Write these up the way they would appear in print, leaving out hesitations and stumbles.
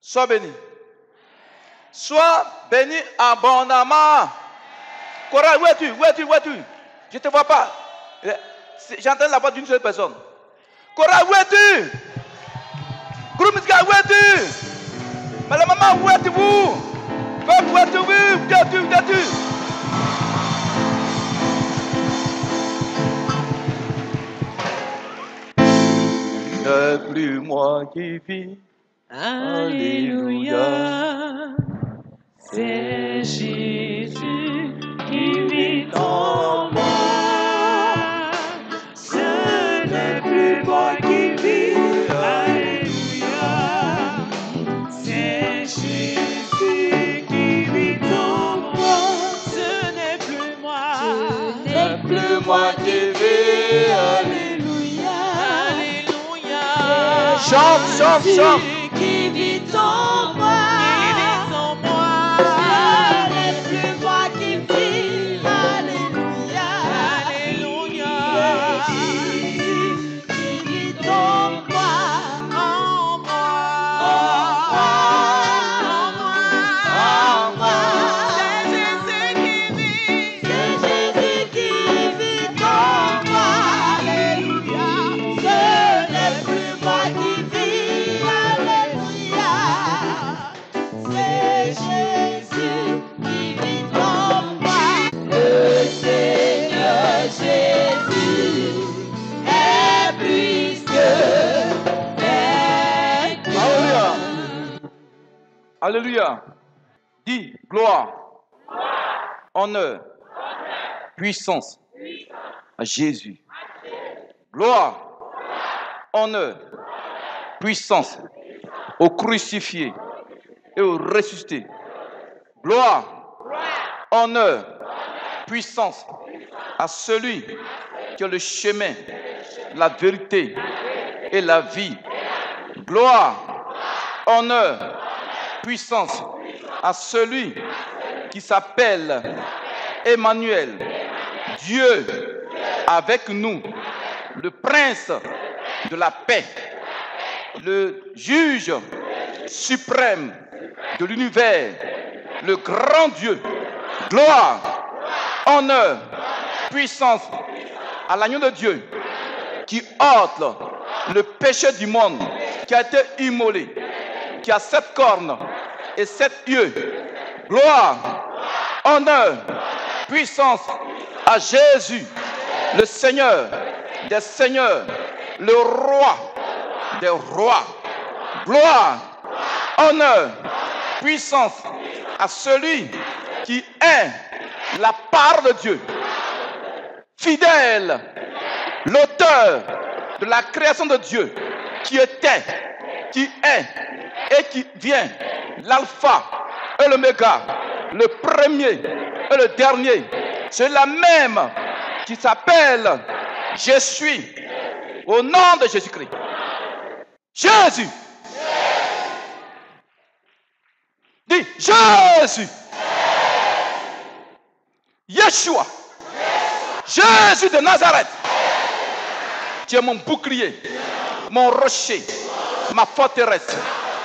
Sois béni. Sois béni abondamment. Cora, où es-tu? Où es-tu? Où es-tu? Je ne te vois pas. J'entends la voix d'une seule personne. Cora, où es-tu? Groupe musical, où es-tu? Mais la maman, où êtes-vous? Peuple, où êtes-vous? Où es-tu? Où es-tu? Ce n'est plus moi qui vis. Alléluia, c'est Jésus qui vit en moi. Ce n'est plus moi qui vis. Alléluia, c'est Jésus qui vit en moi. Ce n'est plus moi. Ce n'est plus moi qui vis. Alléluia, Alléluia. Chante, chante, chante. Qui vit en moi, ce n'est plus moi qui vis, alléluia, alléluia, Jésus qui vit en moi, en moi, en moi, c'est Jésus qui vit, en moi, alléluia, ce n'est plus moi qui vis, alléluia. C'est Jésus qui vit en moi. Le Seigneur Jésus est plus que Alléluia. Alléluia. Dis gloire, honneur, puissance à Jésus. Gloire, honneur, puissance au crucifié et au ressuscité. Gloire, honneur, puissance à celui qui est le chemin, la vérité et la vie. Gloire, honneur, puissance à celui qui s'appelle Emmanuel, Dieu avec nous, le prince de la paix, le juge suprême de l'univers, le grand Dieu. Gloire, honneur, puissance à l'agneau de Dieu qui ôte le péché du monde, qui a été immolé, qui a 7 cornes et 7 yeux. Gloire, honneur, puissance à Jésus, le Seigneur des seigneurs, le roi des rois. Gloire, honneur, puissance à celui qui est la part de Dieu, fidèle, l'auteur de la création de Dieu, qui était, qui est et qui vient, l'alpha et l'oméga, le premier et le dernier. C'est la même qui s'appelle Je suis, au nom de Jésus-Christ. Jésus. Dis Jésus. Yeshua. Jésus de Nazareth. Tu es mon bouclier, mon rocher, ma forteresse,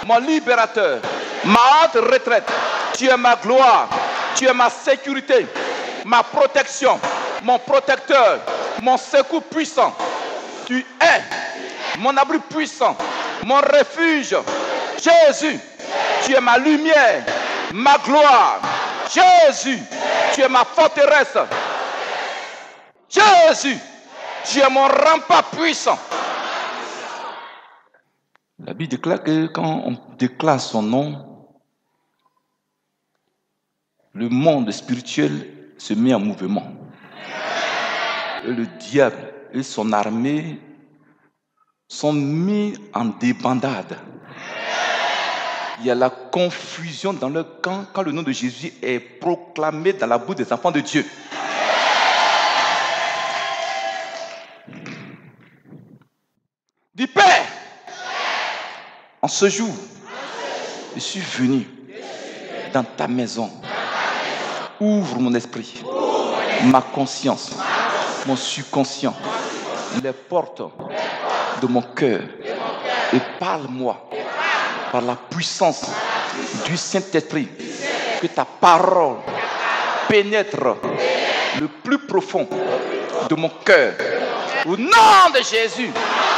mon libérateur, ma haute retraite. Tu es ma gloire, tu es ma sécurité, ma protection, mon protecteur, mon secours puissant. Tu es mon abri puissant, mon refuge. Jésus, tu es ma lumière, ma gloire. Jésus, tu es ma forteresse. Jésus, tu es mon rempart puissant. La Bible déclare que quand on déclare son nom, le monde spirituel se met en mouvement. Et le diable et son armée sont mis en débandade. Il y a la confusion dans leur camp quand le nom de Jésus est proclamé dans la bouche des enfants de Dieu. Dis Père, en ce jour, je suis venu dans ta maison. Ouvre mon esprit, ma conscience, mon subconscient, les portes de mon cœur et parle-moi par la puissance du Saint-Esprit, que ta parole pénètre le plus profond de mon cœur. Au nom de Jésus,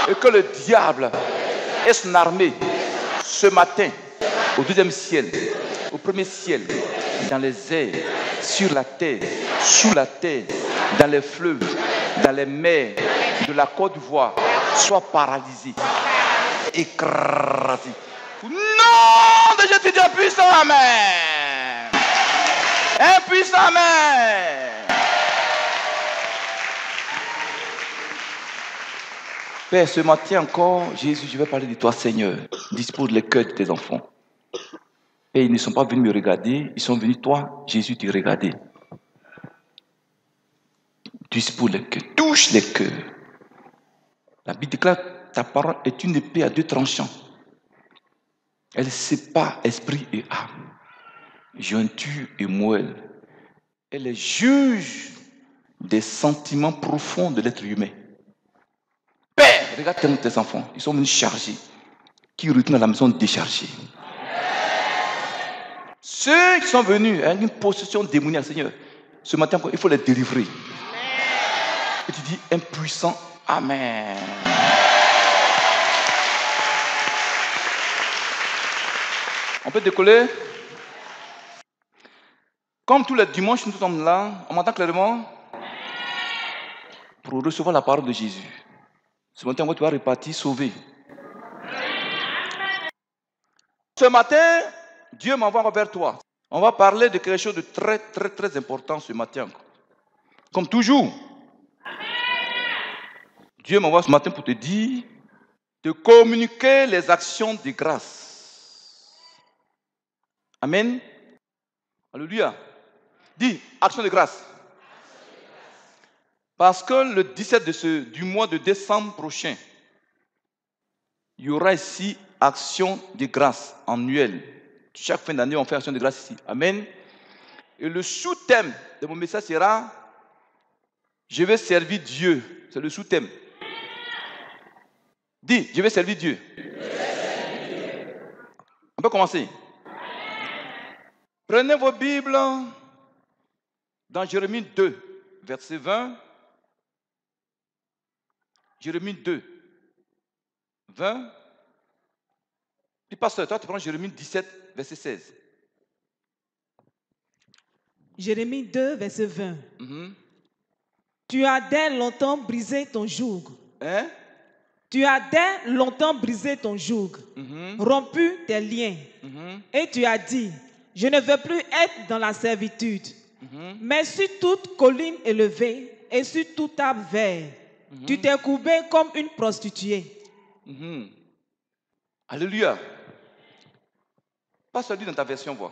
et que le diable et son armée ce matin au deuxième ciel, au premier ciel, dans les airs, sur la terre, sous la terre, dans les fleuves, dans les mers de la Côte d'Ivoire, soient paralysés, écrasés. Au nom de Jésus, Dieu puissant, amen. Un puissant, amen. Père, ce matin encore, Jésus, je vais parler de toi, Seigneur. Dispose les cœurs de tes enfants. Et ils ne sont pas venus me regarder, ils sont venus, toi, Jésus, te regarder. Dispose les cœurs, touche les cœurs. La Bible déclare que ta parole est une épée à deux tranchants. Elle sépare esprit et âme, jointure et moelle. Elle est juge des sentiments profonds de l'être humain. Père, regarde tes enfants, ils sont venus chargés, qui retournent à la maison déchargés. Ceux qui sont venus avec une possession démoniaque, Seigneur, ce matin, il faut les délivrer. Et tu dis, impuissant, amen. On peut décoller. Comme tous les dimanches, nous sommes là, on m'entend clairement, pour recevoir la parole de Jésus. Ce matin, tu vas repartir sauvé. Ce matin, Dieu m'envoie vers toi. On va parler de quelque chose de très, très, très important ce matin. Comme toujours. Dieu m'envoie ce matin pour te dire de communiquer les actions de grâce. Amen. Alléluia. Dis, action de grâce. Parce que le 17 du mois de décembre prochain, il y aura ici action de grâce annuelle. Chaque fin d'année, on fait action de grâce ici. Amen. Et le sous-thème de mon message sera « Je vais servir Dieu ». C'est le sous-thème. Dis, je vais servir Dieu. On peut commencer. Prenez vos Bibles dans Jérémie 2, verset 20. Jérémie 2, 20. Puis pasteur, toi tu prends Jérémie 17, verset 16. Jérémie 2, verset 20. Tu as dès longtemps brisé ton joug. Hein? Tu as dès longtemps brisé ton joug, rompu tes liens. Et tu as dit, je ne veux plus être dans la servitude. Mais sur toute colline élevée et sur tout arbre vert, tu t'es courbé comme une prostituée. Alléluia. Pas celui dans ta version, vois.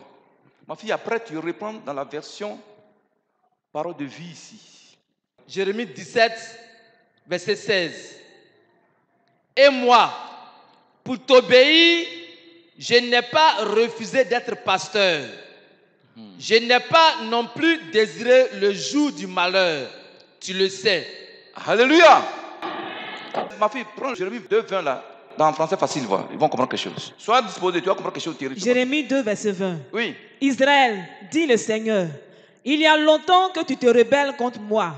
Ma fille, après, tu reprends dans la version parole de vie ici. Jérémie 17, verset 16. Et moi, pour t'obéir, je n'ai pas refusé d'être pasteur. Je n'ai pas non plus désiré le jour du malheur. Tu le sais. Alléluia. Ma fille, prends Jérémie 2, 20 là. Dans le français facile, ils vont comprendre quelque chose. Sois disposé, tu vas comprendre quelque chose de terrible. Jérémie 2, verset 20. Oui. Israël, dit le Seigneur, il y a longtemps que tu te rebelles contre moi.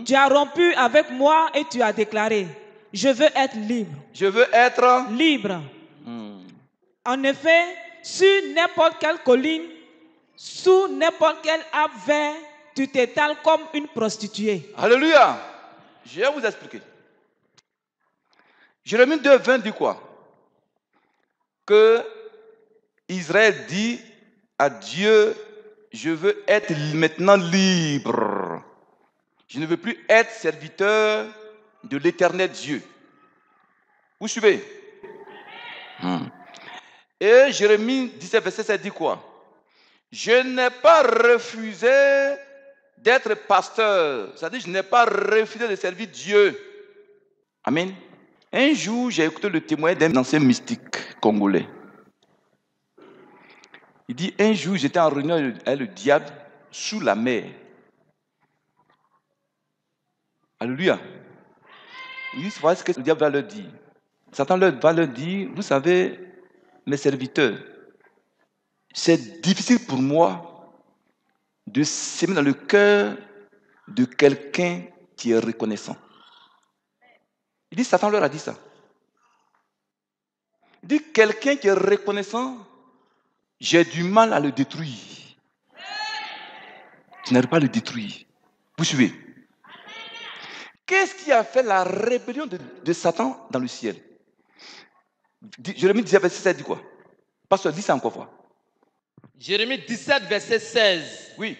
Tu as rompu avec moi et tu as déclaré, je veux être libre. Je veux être libre. En effet, sur n'importe quelle colline, sous n'importe quel arbre vert, tu t'étales comme une prostituée. Alléluia. Je vais vous expliquer. Jérémie 2, 20 dit quoi? Que Israël dit à Dieu, je veux être maintenant libre. Je ne veux plus être serviteur de l'éternel Dieu. Vous suivez? Et Jérémie 17, verset 7 dit quoi? Je n'ai pas refusé d'être pasteur. C'est-à-dire, je n'ai pas refusé de servir Dieu. Amen. Un jour, j'ai écouté le témoignage d'un ancien mystique congolais. Il dit, un jour, j'étais en réunion avec le diable sous la mer. Alléluia. Il dit, voilà ce que le diable va leur dire. Satan va leur dire, vous savez, mes serviteurs, c'est difficile pour moi de s'aimer dans le cœur de quelqu'un qui est reconnaissant. Il dit, Satan leur a dit ça. Il dit, quelqu'un qui est reconnaissant, j'ai du mal à le détruire. Je n'arrive pas à le détruire. Vous suivez? Qu'est-ce qui a fait la rébellion de Satan dans le ciel? Jérémie 17, verset 7 dit quoi? Pasteur, dis ça encore fois. Jérémie 17, verset 16. Oui.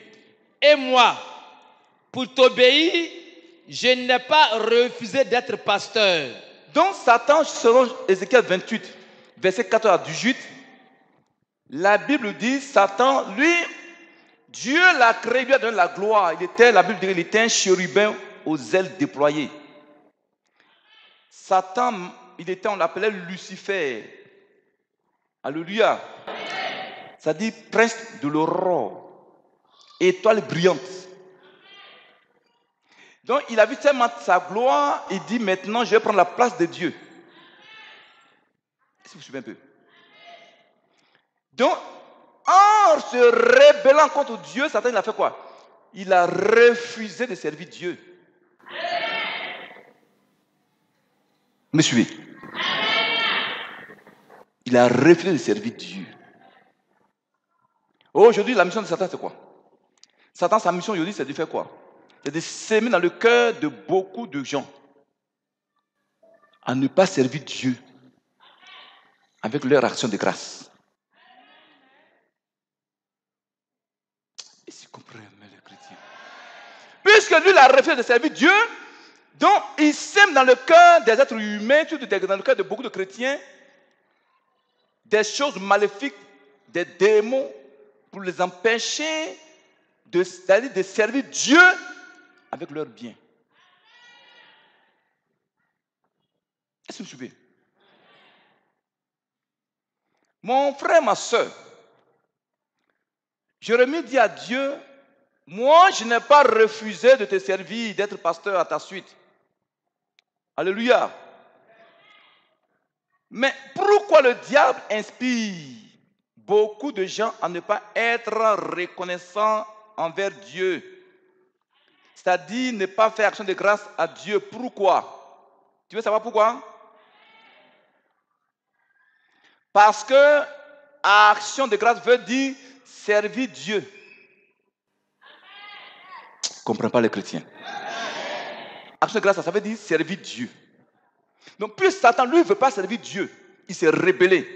Et moi, pour t'obéir, je n'ai pas refusé d'être pasteur. Donc Satan, selon Ézéchiel 28, verset 14 à 18, la Bible dit, Satan, lui, Dieu l'a créé, lui a donné la gloire. La Bible dit qu'il était un chérubin aux ailes déployées. Satan, on l'appelait Lucifer. Alléluia. Ça dit prince de l'aurore, étoile brillante. Donc il a vu tellement sa gloire, il dit maintenant je vais prendre la place de Dieu. Est-ce que vous suivez un peu? Donc, en se rébellant contre Dieu, Satan il a fait quoi? Il a refusé de servir Dieu. Me suivez? Il a refusé de servir Dieu. Aujourd'hui, la mission de Satan, c'est quoi? Satan, sa mission aujourd'hui, c'est de faire quoi? C'est de s'aimer dans le cœur de beaucoup de gens à ne pas servir Dieu avec leur action de grâce. Et si vous comprenez, les chrétiens. Puisque lui, il a refusé de servir Dieu, donc il sème dans le cœur des êtres humains, dans le cœur de beaucoup de chrétiens, des choses maléfiques, des démons, pour les empêcher de servir Dieu avec leurs biens. Est-ce que vous suivez? Mon frère, ma soeur, Jérémie dit à Dieu, moi je n'ai pas refusé de te servir, d'être pasteur à ta suite. Alléluia. Mais pourquoi le diable inspire beaucoup de gens à ne pas être reconnaissants envers Dieu? C'est-à-dire ne pas faire action de grâce à Dieu. Pourquoi? Tu veux savoir pourquoi? Parce que action de grâce veut dire servir Dieu. Je ne comprends pas les chrétiens. Action de grâce, ça veut dire servir Dieu. Donc, plus Satan, lui, ne veut pas servir Dieu, il s'est rébellé.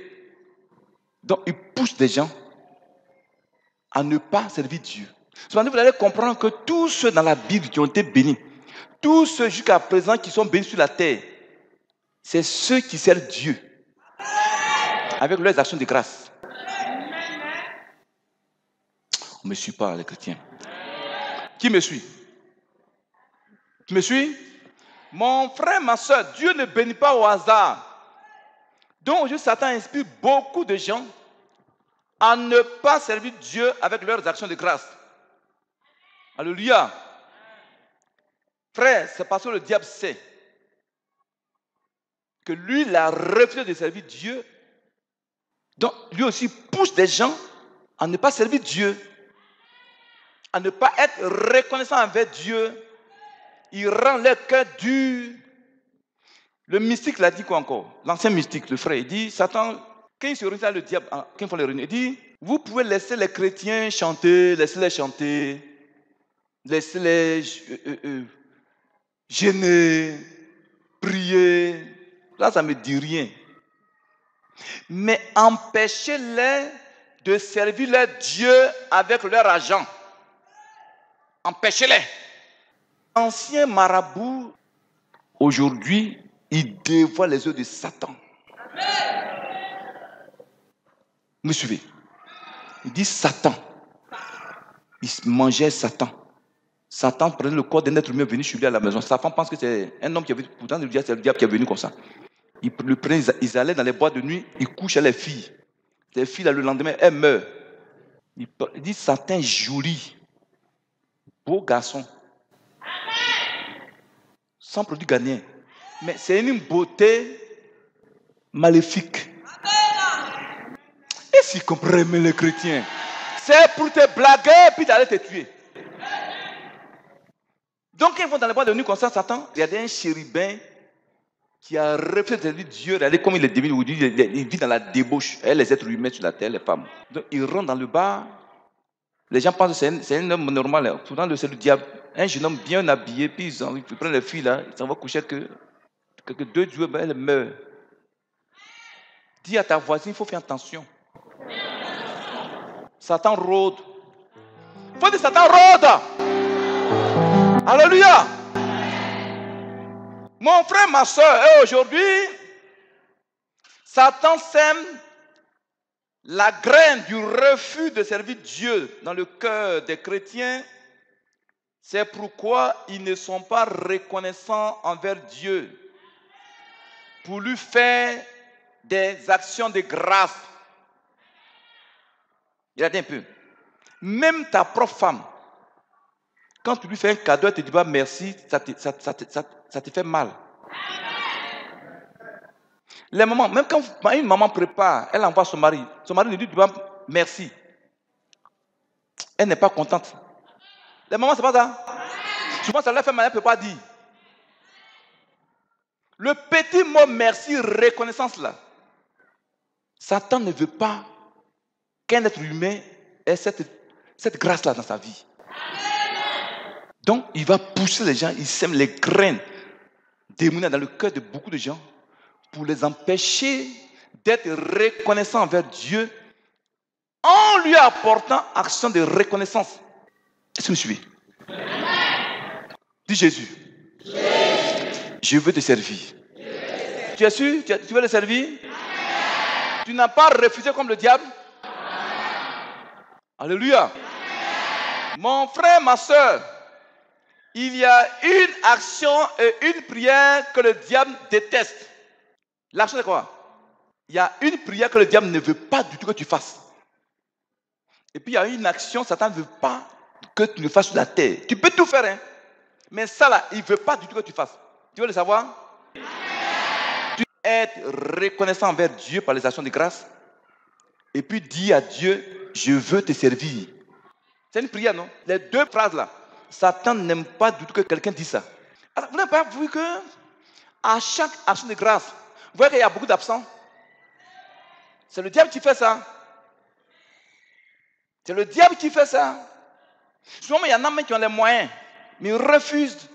Donc, il pousse des gens à ne pas servir Dieu. Cependant, vous allez comprendre que tous ceux dans la Bible qui ont été bénis, tous ceux jusqu'à présent qui sont bénis sur la terre, c'est ceux qui servent Dieu avec leurs actions de grâce. On ne me suit pas, les chrétiens. Qui me suit? Tu me suis? Mon frère, ma soeur, Dieu ne bénit pas au hasard. Donc, aujourd'hui, Satan inspire beaucoup de gens à ne pas servir Dieu avec leurs actions de grâce. Alléluia. Frère, c'est parce que le diable sait que lui, il a refusé de servir Dieu. Donc, lui aussi pousse des gens à ne pas servir Dieu, à ne pas être reconnaissant envers Dieu. Il rend leur cœur dur. Le mystique l'a dit quoi encore? L'ancien mystique, le frère, il dit, Satan, quand il se réunit avec le diable, quand il fait les réunions, il dit, vous pouvez laisser les chrétiens chanter, laissez-les chanter, laissez-les gêner, prier. Là, ça ne me dit rien. Mais empêchez-les de servir leur Dieu avec leur argent. Empêchez-les. L'ancien marabout Aujourd'hui, il dévoile les œuvres de Satan. Vous me suivez? Il dit Satan. Il mangeait Satan. Satan prenait le corps d'un être humain venu chez lui à la maison. Sa femme pense que c'est un homme qui est venu. Pourtant, c'est le diable qui est venu comme ça. Ils le prenaient, ils allaient dans les boîtes de nuit, ils couchaient les filles. Les filles, là, le lendemain, elles meurent. Il dit Satan joli. Beau garçon. Sans produit gagné. Mais c'est une beauté maléfique. Et si comprenez les chrétiens, c'est pour te blaguer et puis d'aller te tuer. Donc, quand ils vont dans les boîtes de nuit comme ça, Satan, il y a un chérubin qui a refusé de Dieu. Regardez comme il est devenu aujourd'hui, il vit dans la débauche. Et les êtres humains sur la terre, les femmes. Donc, il rentre dans le bar. Les gens pensent que c'est un homme normal. Pourtant, c'est le diable. Un jeune homme bien habillé, puis il prend les filles là, il s'en va coucher que 2 jours, ben, elle meurt. Dis à ta voisine, il faut faire attention. Satan rôde. Il faut dire Satan rôde. Alléluia. Mon frère, ma soeur, et aujourd'hui, Satan sème la graine du refus de servir Dieu dans le cœur des chrétiens. C'est pourquoi ils ne sont pas reconnaissants envers Dieu pour lui faire des actions de grâce. Il a dit un peu. Même ta propre femme, quand tu lui fais un cadeau, elle ne te dit pas merci, ça te fait mal. Les mamans, même quand une maman prépare, elle envoie son mari ne lui dit pas merci. Elle n'est pas contente. Les mamans, c'est pas ça. Souvent, ça leur fait mal, elle ne peut pas dire. Le petit mot merci, reconnaissance là. Satan ne veut pas qu'un être humain ait cette grâce-là dans sa vie. Donc, il va pousser les gens, il sème les graines démoniaques dans le cœur de beaucoup de gens pour les empêcher d'être reconnaissants envers Dieu en lui apportant action de reconnaissance. Est-ce que vous me suivez? Dis Jésus. Je veux te servir. Tu es sûr? Tu veux le servir? Tu n'as pas refusé comme le diable? Alléluia. Mon frère, ma soeur, il y a une action et une prière que le diable déteste. L'action c'est quoi? Il y a une prière que le diable ne veut pas du tout que tu fasses. Et puis il y a une action, Satan ne veut pas que tu le fasses sur la terre. Tu peux tout faire, hein? Mais ça là, il ne veut pas du tout que tu fasses. Tu veux le savoir? Tu dois être reconnaissant envers Dieu par les actions de grâce. Et puis dis à Dieu, je veux te servir. C'est une prière, non? Les 2 phrases là, Satan n'aime pas du tout que quelqu'un dise ça. Alors, vous n'avez pas vu que à chaque action de grâce, vous voyez qu'il y a beaucoup d'absents? C'est le diable qui fait ça. C'est le diable qui fait ça. Souvent, il y en a même qui ont les moyens, mais ils refusent.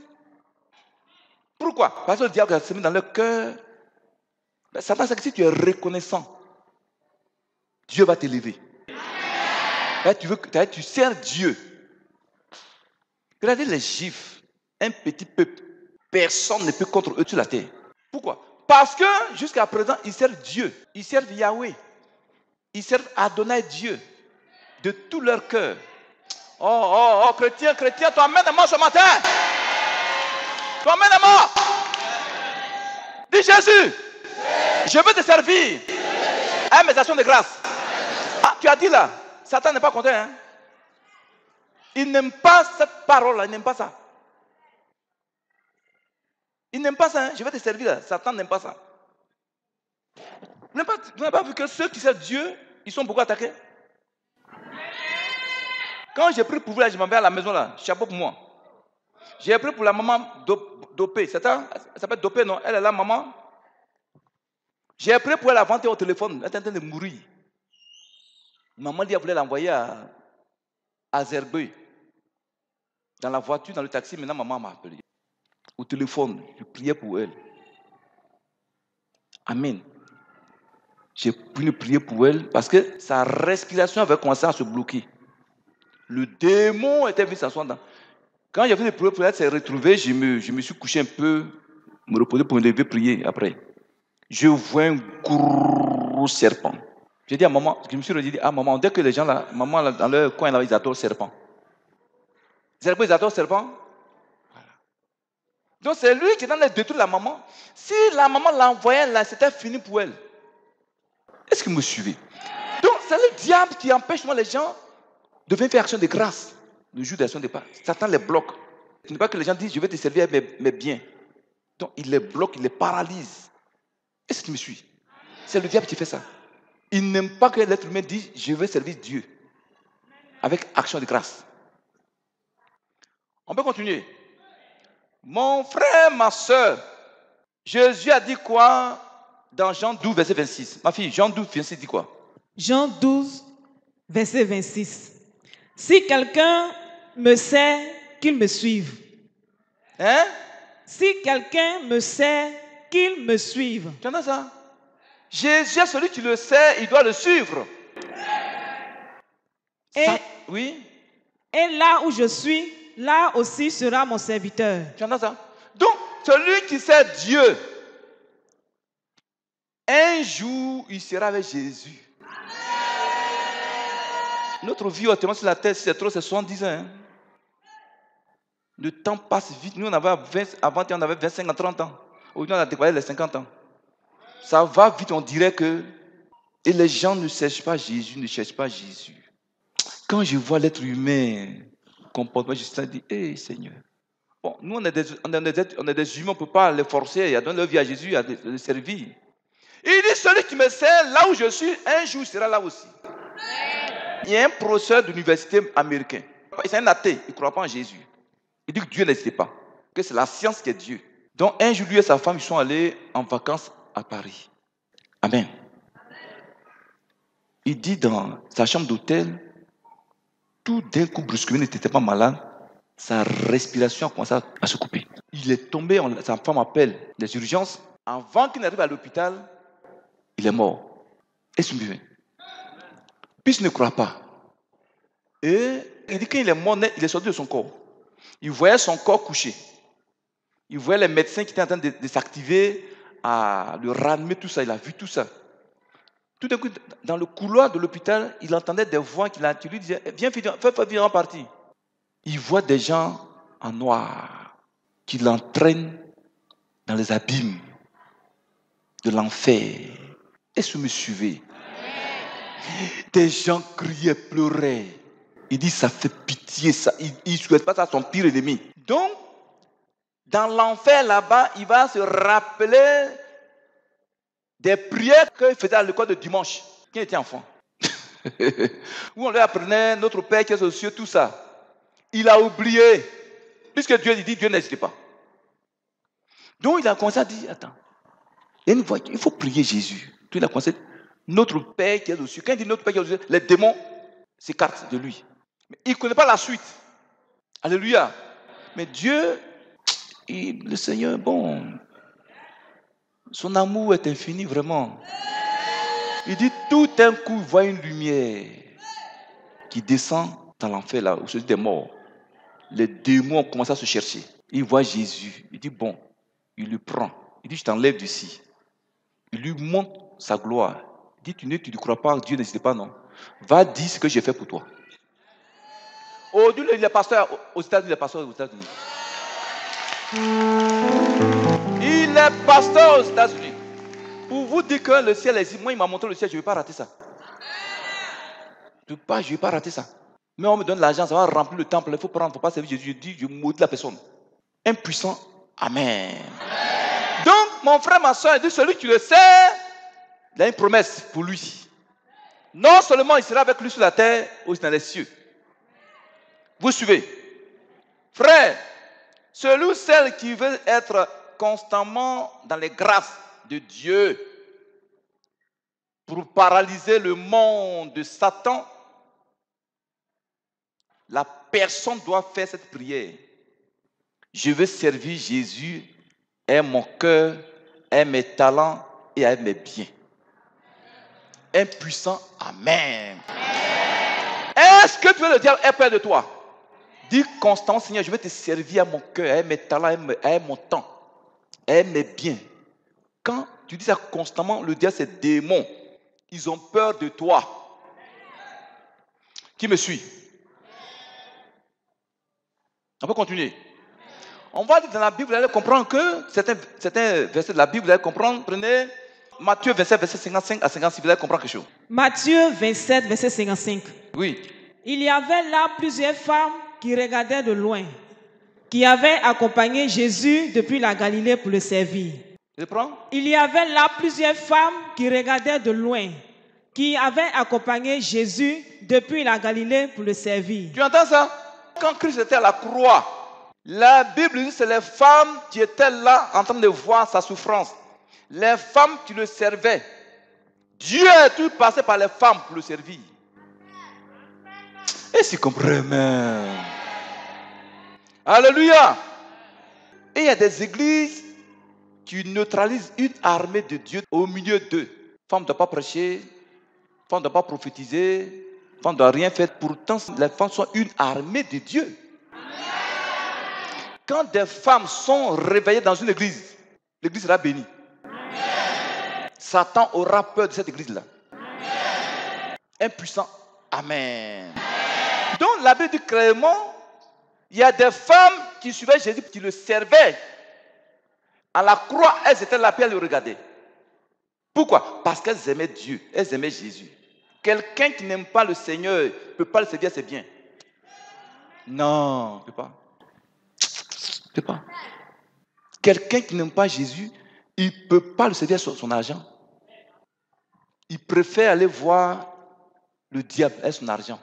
Pourquoi? Parce que le diable a semé dans leur cœur. Satan sait que si tu es reconnaissant, Dieu va t'élever. Tu sers Dieu. Regardez les Juifs, un petit peuple. Personne ne peut contre eux sur la terre. Pourquoi? Parce que jusqu'à présent, ils servent Dieu. Ils servent Yahweh. Ils servent Adonai Dieu. De tout leur cœur. Oh, chrétien, toi-même est mort ce matin. Toi-même est mort. Dis Jésus, je veux te servir. À mes actions de grâce. Ah, tu as dit là, Satan n'est pas content, hein? Il n'aime pas cette parole-là, il n'aime pas ça. Il n'aime pas ça, hein? Je vais te servir là. Satan n'aime pas ça. Vous n'avez pas vu que ceux qui servent Dieu, ils sont beaucoup attaqués? Quand j'ai pris pour vous là, je m'en vais à la maison là, chapeau pour moi. J'ai pris pour la maman dopée, c'est ça? Elle s'appelle dopée, non? Elle est là, maman. J'ai pris pour elle la vente au téléphone, elle est en train de mourir. Maman dit qu'elle voulait l'envoyer à Zerbeuil. Dans la voiture, dans le taxi, maintenant maman m'a appelé. Au téléphone, je priais pour elle. Amen. J'ai prié pour elle parce que sa respiration avait commencé à se bloquer. Le démon était venu s'asseoir dans. Quand j'ai fait prier pour elle, elle s'est retrouvée, je me suis couché un peu me reposer pour me lever, prier après. Je vois un gros serpent. J'ai dit à maman, je me suis redit, ah maman, dès que les gens là, maman là, dans leur coin là, ils adorent le serpent. Ils adorent le serpent. Voilà. Donc c'est lui qui est dans les détruire la maman. Si la maman l'envoyait là, c'était fini pour elle. Est-ce que vous me suivez? Donc c'est le diable qui empêche les gens de venir faire action de grâce le jour d'action de Pâques. Satan les bloque. Ce n'est pas que les gens disent, je vais te servir mes biens. Donc il les bloque, il les paralyse. Est-ce que tu me suis? C'est le diable qui fait ça. Il n'aime pas que l'être humain dise, je veux servir Dieu. Avec action de grâce. On peut continuer. Mon frère, ma soeur, Jésus a dit quoi dans Jean 12, verset 26? Ma fille, Jean 12, verset 26 dit quoi? Jean 12, verset 26. Si quelqu'un me sait, qu'il me suive. Hein? Si quelqu'un me sait, qu'il me suive. Tu entends ça? Jésus, celui qui le sait, il doit le suivre. Oui. Et là où je suis, là aussi sera mon serviteur. Tu entends ça? Donc, celui qui sait Dieu, un jour, il sera avec Jésus. Notre vie actuellement sur la terre, si c'est trop, c'est 70 ans. Hein? Le temps passe vite. Nous, avant, on avait 25 ans, 30 ans. Aujourd'hui, on a dépassé les 50 ans. Ça va vite, on dirait que... Et les gens ne cherchent pas Jésus, ne cherchent pas Jésus. Quand je vois l'être humain comportement, je me dis, hé Seigneur. Bon, nous, on est des humains, on ne peut pas les forcer à donner leur vie à Jésus, à les servir. Il dit, celui qui me sert là où je suis, un jour sera là aussi. Il y a un professeur d'université américain. C'est un athée, il ne croit pas en Jésus. Il dit que Dieu n'existe pas, que c'est la science qui est Dieu. Donc un jour, lui et sa femme, ils sont allés en vacances à Paris. Amen. Il dit dans sa chambre d'hôtel, tout d'un coup, brusquement, il n'était pas malade. Sa respiration a commencé à se couper. Il est tombé, sa femme appelle les urgences. Avant qu'il n'arrive à l'hôpital, il est mort. Et c'est mieux. Puis il ne croit pas. Et il dit qu'il est mort, il est sorti de son corps. Il voyait son corps couché. Il voyait les médecins qui étaient en train de s'activer, à le ranimer, tout ça. Il a vu tout ça. Tout d'un coup, dans le couloir de l'hôpital, il entendait des voix qui lui disaient, viens, fais en partie. Il voit des gens en noir qui l'entraînent dans les abîmes de l'enfer. Est-ce que vous me suivez? Des gens criaient, pleuraient. Il dit, ça fait pitié, ça. Il ne souhaite pas ça à son pire ennemi. Donc, dans l'enfer là-bas, il va se rappeler des prières qu'il faisait à l'école de dimanche, quand il était enfant. Où on lui apprenait notre Père qui est aux cieux, tout ça. Il a oublié. Puisque Dieu dit, Dieu n'existe pas. Donc il a commencé à dire, attends, il faut prier Jésus. Donc il a commencé, notre Père qui est aux cieux. Quand il dit notre Père qui est aux cieux, les démons s'écartent de lui. Mais il ne connaît pas la suite. Alléluia. Mais Dieu, le Seigneur, bon, son amour est infini vraiment. Il dit tout d'un coup, il voit une lumière qui descend dans l'enfer là, au celui des morts. Les démons commencent à se chercher. Il voit Jésus. Il dit bon, il le prend. Il dit je t'enlève d'ici. Il lui montre sa gloire. Il dit tu ne crois pas, Dieu n'existe pas, non. Va dire ce que j'ai fait pour toi. Aujourd'hui, il est pasteur aux États-Unis. Il est pasteur aux États-Unis. Pour vous dire que le ciel existe, moi il m'a montré le ciel, je ne vais pas rater ça. Je ne vais pas rater ça. Mais on me donne l'argent, ça va remplir le temple, il faut prendre, il ne faut pas servir Jésus. Je dis, je maudis la personne. Impuissant, amen. Donc, mon frère, ma soeur, il dit, celui qui le sait, il a une promesse pour lui. Non seulement il sera avec lui sur la terre, aussi dans les cieux. Vous suivez? Frère, celui ou celle qui veut être constamment dans les grâces de Dieu pour paralyser le monde de Satan, la personne doit faire cette prière. Je veux servir Jésus, aie mon cœur, aie mes talents et aie mes biens. Impuissant, amen. Est-ce que tu veux le diable est près de toi? Dis constamment, Seigneur, je vais te servir à mon cœur, à mes talents, à mon temps, mais bien. Quand tu dis ça constamment, le diable, c'est démon. Ils ont peur de toi. Qui me suit? On peut continuer. On va dire dans la Bible, vous allez comprendre que certains versets de la Bible, vous allez comprendre. Prenez Matthieu 27, verset 55 à 56, vous allez comprendre quelque chose. Matthieu 27, verset 55. Oui. Il y avait là plusieurs femmes qui regardaient de loin, qui avaient accompagné Jésus depuis la Galilée pour le servir. Je prends. Il y avait là plusieurs femmes qui regardaient de loin, qui avaient accompagné Jésus depuis la Galilée pour le servir. Tu entends ça? Quand Christ était à la croix, la Bible dit que c'est les femmes qui étaient là en train de voir sa souffrance. Les femmes qui le servaient. Dieu a tout passé par les femmes pour le servir. Et si comprends même. Alléluia. Et il y a des églises qui neutralisent une armée de Dieu au milieu d'eux. Femme ne doit pas prêcher, femme ne doit pas prophétiser, femme ne doit rien faire. Pourtant, les femmes sont une armée de Dieu. Quand des femmes sont réveillées dans une église, l'église sera bénie. Satan aura peur de cette église-là. Impuissant. Amen. Donc la Bible dit clairement, il y a des femmes qui suivaient Jésus, qui le servaient. À la croix, elles étaient là, puis elles le regardaient. Pourquoi? Parce qu'elles aimaient Dieu, elles aimaient Jésus. Quelqu'un qui n'aime pas le Seigneur ne peut pas le servir, c'est bien. Non, il ne peut pas. Il ne peut pas. Quelqu'un qui n'aime pas Jésus, il ne peut pas le servir sur son argent. Il préfère aller voir le diable et son argent.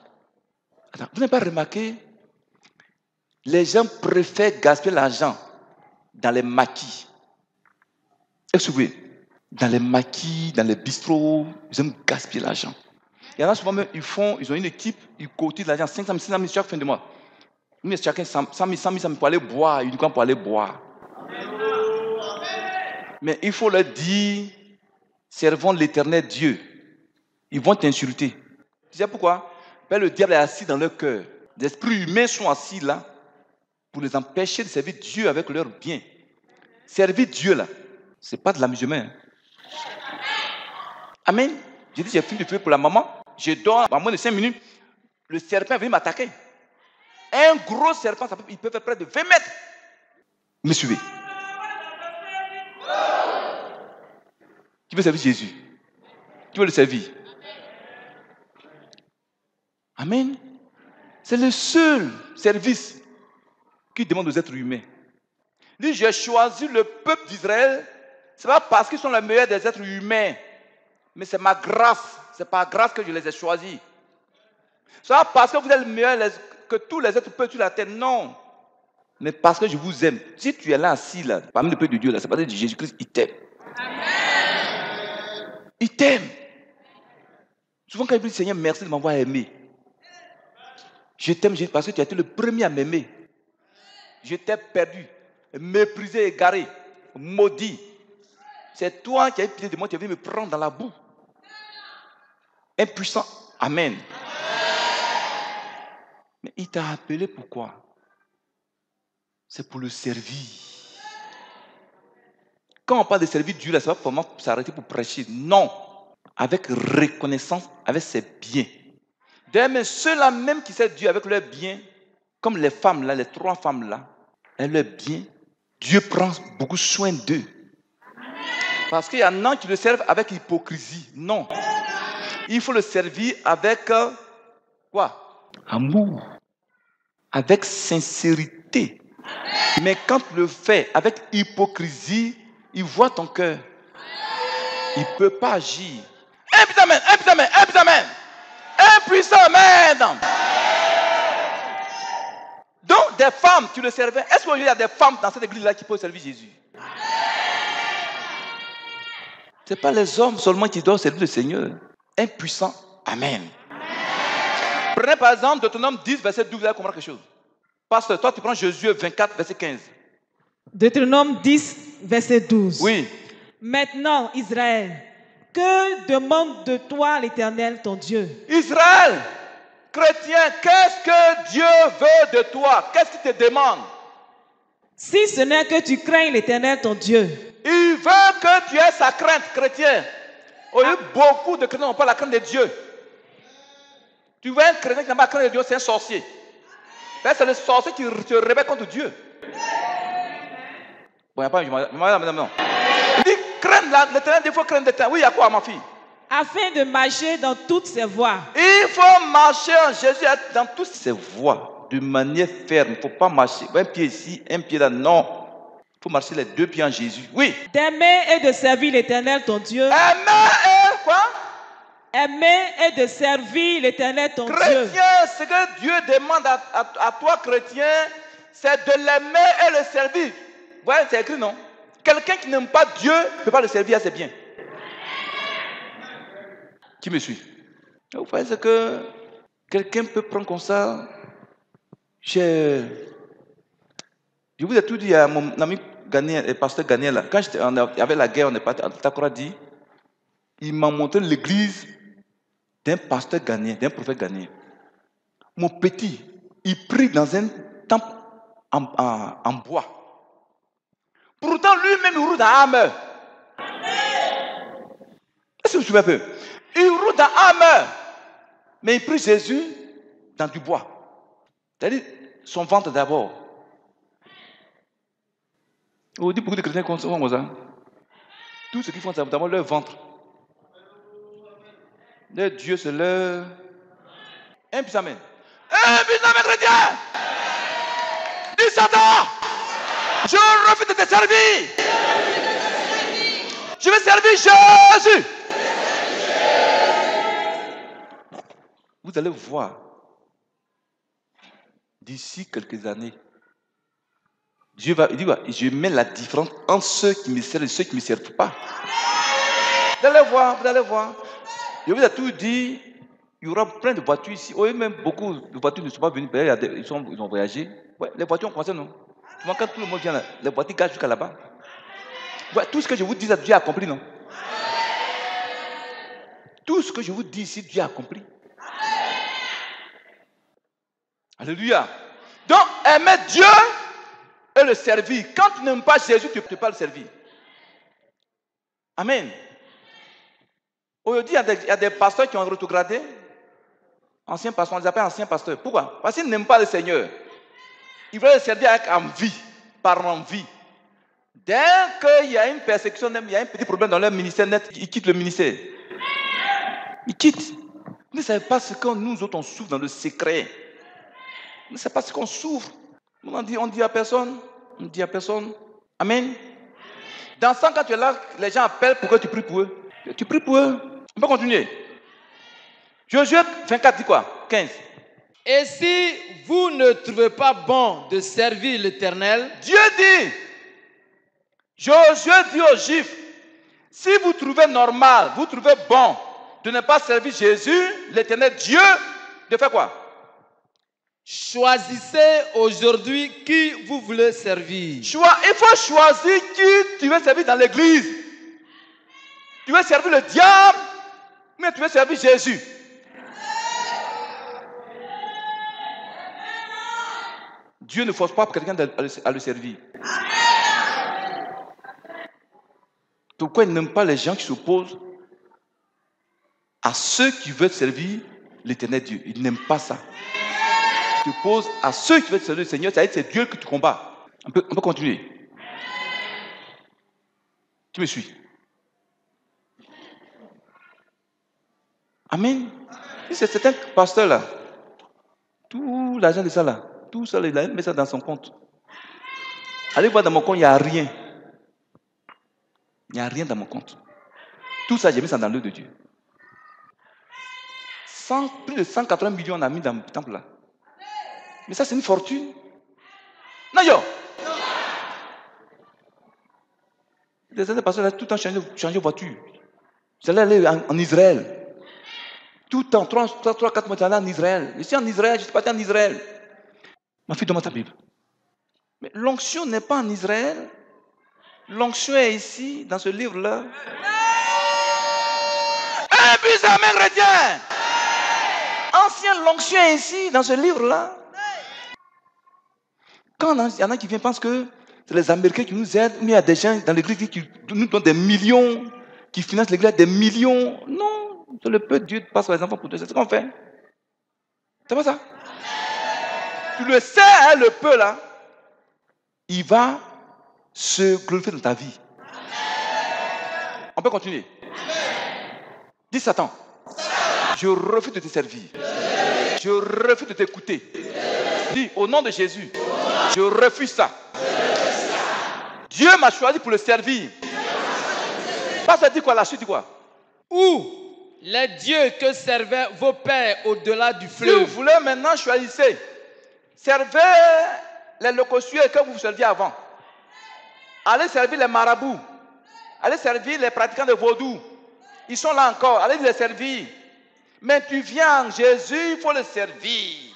Attends, vous n'avez pas remarqué? Les gens préfèrent gaspiller l'argent dans les maquis. Est-ce que vous voyez? Dans les maquis, dans les bistrots, ils aiment gaspiller l'argent. Il y en a souvent même, ils ont une équipe, ils cotisent l'argent, 500 000, 600 000 chaque fin de mois. Ils mettent chacun 100 000 pour aller boire, uniquement pour aller boire. Mais il faut leur dire, servons l'Éternel Dieu. Ils vont t'insulter. Tu sais pourquoi? Parce que le diable est assis dans leur cœur. Les esprits humains sont assis là pour les empêcher de servir Dieu avec leur bien. Servir Dieu là, ce n'est pas de l'amusement. Hein. Amen. J'ai dit, j'ai fini de prier pour la maman. Je dors à moins de 5 minutes. Le serpent est venu m'attaquer. Un gros serpent, il peut faire près de 20 mètres. Vous me suivez? Qui veut servir Jésus? Qui veut le servir? Amen. C'est le seul service qui demande aux êtres humains. Lui, j'ai choisi le peuple d'Israël. Ce n'est pas parce qu'ils sont les meilleurs des êtres humains, mais c'est ma grâce. C'est par grâce que je les ai choisis. Ce n'est pas parce que vous êtes les meilleurs que tous les êtres peuvent sur la terre. Non. Mais parce que je vous aime. Si tu es là, assis, là, parmi le peuple de Dieu, là, c'est parce que Jésus-Christ, il t'aime. Il t'aime. Souvent, quand il dit Seigneur, merci de m'avoir aimé. Je t'aime parce que tu as été le premier à m'aimer. Je t'ai perdu, méprisé, égaré, maudit. C'est toi qui as eu pitié de moi, tu es venu me prendre dans la boue. Impuissant. Amen. Mais il t'a appelé pourquoi? C'est pour le servir. Quand on parle de servir Dieu, là, ça va pas vraiment s'arrêter pour prêcher. Non. Avec reconnaissance, avec ses biens. D'ailleurs, mais ceux-là même qui servent Dieu avec leurs biens, comme les femmes là, les 3 femmes là, et leurs biens, Dieu prend beaucoup soin d'eux. Parce qu'il y en a qui le servent avec hypocrisie. Non. Il faut le servir avec quoi? Amour. Avec sincérité. Mais quand tu le fais avec hypocrisie, il voit ton cœur. Il ne peut pas agir. Impuissant, amen, impuissant, amen, impuissant, amen. Impuissant, amen. Donc, des femmes, tu le servais. Est-ce qu'il y a des femmes dans cette église-là qui peuvent servir Jésus? Ce n'est pas les hommes seulement qui doivent servir le Seigneur. Impuissant, amen. Prenez par exemple Deutéronome 10, verset 12, vous allez comprendre quelque chose. Pasteur, toi tu prends Josué 24, verset 15. Deutéronome 10, verset 12. Oui. Maintenant, Israël, que demande de toi l'Éternel ton Dieu? Israël, chrétien, qu'est-ce que Dieu veut de toi? Qu'est-ce qu'il te demande? Si ce n'est que tu crains l'Éternel ton Dieu. Il veut que tu aies sa crainte, chrétien. Beaucoup de chrétiens n'ont pas la crainte de Dieu. Tu vois un chrétien qui n'a pas la crainte de Dieu, c'est un sorcier. C'est le sorcier qui se rebelle contre Dieu. Bon, il n'y a pas madame, non. Il dit, craindre l'Éternel, il faut craindre l'Éternel. Oui, il y a quoi, ma fille? Afin de marcher dans toutes ses voies. Il faut marcher en Jésus dans toutes ses voies, de manière ferme. Il ne faut pas marcher un pied ici, un pied là. Non. Il faut marcher les deux pieds en Jésus. Oui. D'aimer et de servir l'Éternel ton Dieu. Aimer et quoi? Aimer et de servir l'Éternel ton Dieu. Chrétien, ce que Dieu demande à toi, chrétien, c'est de l'aimer et le servir. Vous voyez, c'est écrit, non? Quelqu'un qui n'aime pas Dieu ne peut pas le servir assez bien. Qui me suit? Vous voyez ce que quelqu'un peut prendre comme ça. Je vous ai tout dit à mon ami Ghanien, le pasteur Ghanien là. Quand il y avait la guerre, on est parti à Takoradi. Il m'a montré l'église d'un pasteur ghanéen, d'un prophète ghanéen. Mon petit, il prie dans un temple en bois. Pourtant, lui-même, il roule dans Hammer. Est-ce que vous vous souvenez un peu? Il roule dans Hammer. Mais il prie Jésus dans du bois. C'est-à-dire, son ventre d'abord. On dit beaucoup de chrétiens qui font ça. Tout ce qu'ils font, c'est d'abord leur ventre. Leur Dieu, c'est leur... Un puis amen. Un puis amen, chrétien. Dis Satan, je refuse de te servir. Je vais servir Jésus. Vous allez voir, d'ici quelques années, Dieu va dire, je mets la différence entre ceux qui me servent et ceux qui ne me servent pas. Vous allez voir, vous allez voir. Je vous ai tout dit, il y aura plein de voitures ici. Oui, même beaucoup de voitures ne sont pas venues, ils ont voyagé. Ouais, les voitures ont commencé, non? Souvent, quand tout le monde vient là, les voitures gardent jusqu'à là-bas. Ouais, tout ce que je vous dis, Dieu a accompli, non? Tout ce que je vous dis ici, Dieu a accompli. Alléluia. Donc, aimer Dieu et le servir. Quand tu n'aimes pas Jésus, tu ne peux pas le servir. Amen. Aujourd'hui, il y a des pasteurs qui ont rétrogradé. Anciens pasteurs, on les appelle anciens pasteurs. Pourquoi? Parce qu'ils n'aiment pas le Seigneur. Ils veulent le servir avec envie, par envie. Dès qu'il y a une persécution, il y a un petit problème dans leur ministère net, ils quittent le ministère. Ils quittent. Vous ne savez pas ce que nous autres on souffre dans le secret. Vous ne savez pas ce qu'on souffre. On dit à personne. On dit à personne. Amen. Dans ce temps, quand tu es là, les gens appellent pour que tu pries pour eux. Tu pries pour eux. On peut continuer. Josué 24 dit quoi? 15. Et si vous ne trouvez pas bon de servir l'Éternel, Dieu dit, Josué dit aux Juifs, si vous trouvez normal, vous trouvez bon de ne pas servir Jésus, l'Éternel Dieu, de faire quoi? choisissez aujourd'hui qui vous voulez servir. Il faut choisir qui tu veux servir dans l'église. Tu veux servir le diable, mais tu veux servir Jésus. Dieu ne force pas quelqu'un à le servir. Pourquoi il n'aime pas les gens qui s'opposent à ceux qui veulent servir l'éternel Dieu? Il n'aime pas ça. Il t'oppose à ceux qui veulent servir le Seigneur, c'est-à-dire c'est Dieu que tu combats. On peut continuer. Tu me suis? Amen. C'est un pasteur là. Tout l'argent de ça là, tout ça, il a mis ça dans son compte. Allez voir dans mon compte, il n'y a rien. Il n'y a rien dans mon compte. Tout ça, j'ai mis ça dans l'œuvre de Dieu. Plus de 180 millions on a mis dans le temple là. Mais ça, c'est une fortune. Non, yo! Les autres pasteurs là, tout le temps changé de voiture. Vous allez aller en Israël. Tout le temps, 3-4 mois, en Israël. Je suis en Israël, je suis parti en Israël. Ma fille, demande ta Bible. Mais l'onction n'est pas en Israël. L'onction est ici, dans ce livre-là. Un puis amen, chrétien. Ancienne l'onction est ici, dans ce livre-là. Quand il y en a qui viennent, pensent que C'est les Américains qui nous aident, mais il y a des gens dans l'église qui nous donnent des millions, qui financent l'église des millions. Non, c'est le peu de Dieu passe par les enfants pour Dieu. C'est ce qu'on fait. C'est pas ça? Tu le sais, hein, le peu là, il va se glorifier dans ta vie. On peut continuer. Dis Satan, je refuse de te servir. Je refuse de t'écouter. Dis au nom de Jésus, je refuse ça. Dieu m'a choisi pour le servir. Pasteur dit quoi? La suite dit quoi? Où les dieux que servaient vos pères au-delà du Si fleuve. vous voulez maintenant, choisissez. Servez les locosueurs que vous serviez avant. Allez servir les marabouts. Allez servir les pratiquants de vaudou. Ils sont là encore. Allez les servir. Mais tu viens en Jésus, il faut le servir.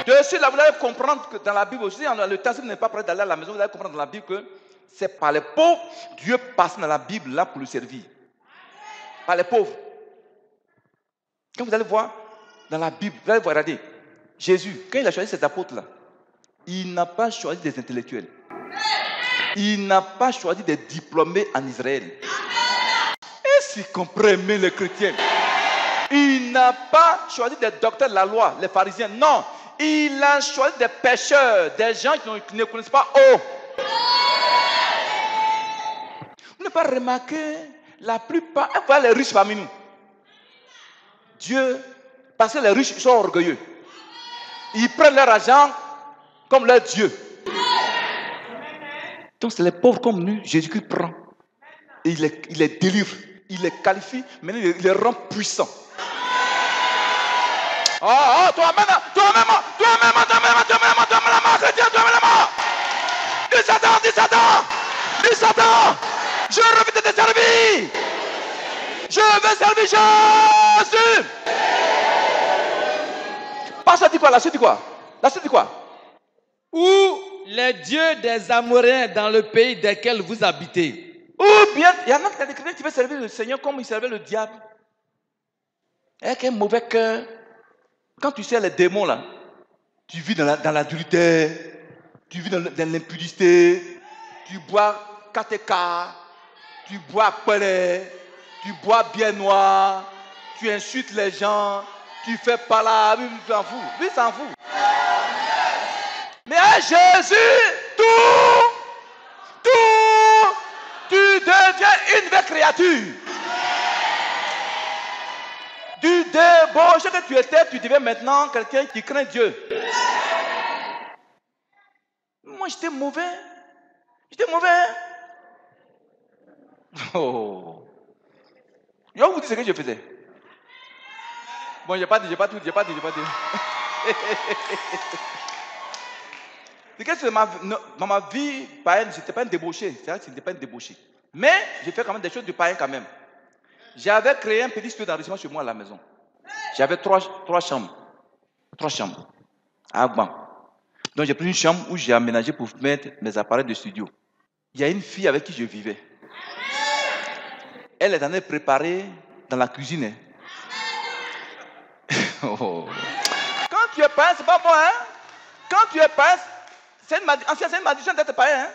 Dessus, là, vous allez comprendre que dans la Bible aussi, le temps, si vous n'êtes pas prêt d'aller à la maison, vous allez comprendre dans la Bible que c'est par les pauvres, Dieu passe dans la Bible là pour le servir. Par les pauvres. Quand vous allez voir dans la Bible, vous allez voir, regardez, Jésus, quand il a choisi ses apôtres là, il n'a pas choisi des intellectuels. Il n'a pas choisi des diplômés en Israël. Est-ce qu'ils comprennent les chrétiens? Il n'a pas choisi des docteurs de la loi, les pharisiens. Non, il a choisi des pécheurs, des gens qui ne connaissent pas eau. Vous n'avez pas remarqué, la plupart, voilà les riches parmi nous. Dieu, parce que les riches sont orgueilleux. Ils prennent leur argent comme leur Dieu. Donc c'est les pauvres comme nous, Jésus-Christ prend. Et il les délivre, il les qualifie, maintenant il les rend puissants. Oh, toi-même, dis Satan, je refuse de te servir. Je veux servir Jésus. Pasteur dit quoi? La suite dit quoi? La suite dit quoi? Ou les dieux des Amoréens dans le pays desquels vous habitez. Ou bien, il y en a des chrétiens qui veulent servir le Seigneur comme ils servaient le diable. Avec un mauvais cœur. Quand tu sais les démons là, tu vis dans l'adultère, tu vis dans l'impudicité, tu bois 4K, tu bois pelé, tu bois bien noir, tu insultes les gens, tu fais pas là, lui s'en fout, lui s'en fout. Mais à Jésus, tu deviens une vraie créature. Du débauché que tu étais, tu deviens maintenant quelqu'un qui craint Dieu. Moi, j'étais mauvais. Oh. Je vais vous dire ce que je faisais. Bon, j'ai pas dit. C'est que dans ma vie païenne, je n'étais pas un débauché. C'est vrai que je n'étais pas un débauché. Mais j'ai fait quand même des choses de païen quand même. J'avais créé un petit studio d'enregistrement chez moi à la maison. J'avais trois chambres. 3 chambres. À Agban. Donc j'ai pris une chambre où j'ai aménagé pour mettre mes appareils de studio. Il y a une fille avec qui je vivais. Elle est en train de préparer dans la cuisine. Oh. Quand tu es païen, c'est pas bon, hein? Quand tu es païen, c'est une malédiction d'être païen, hein?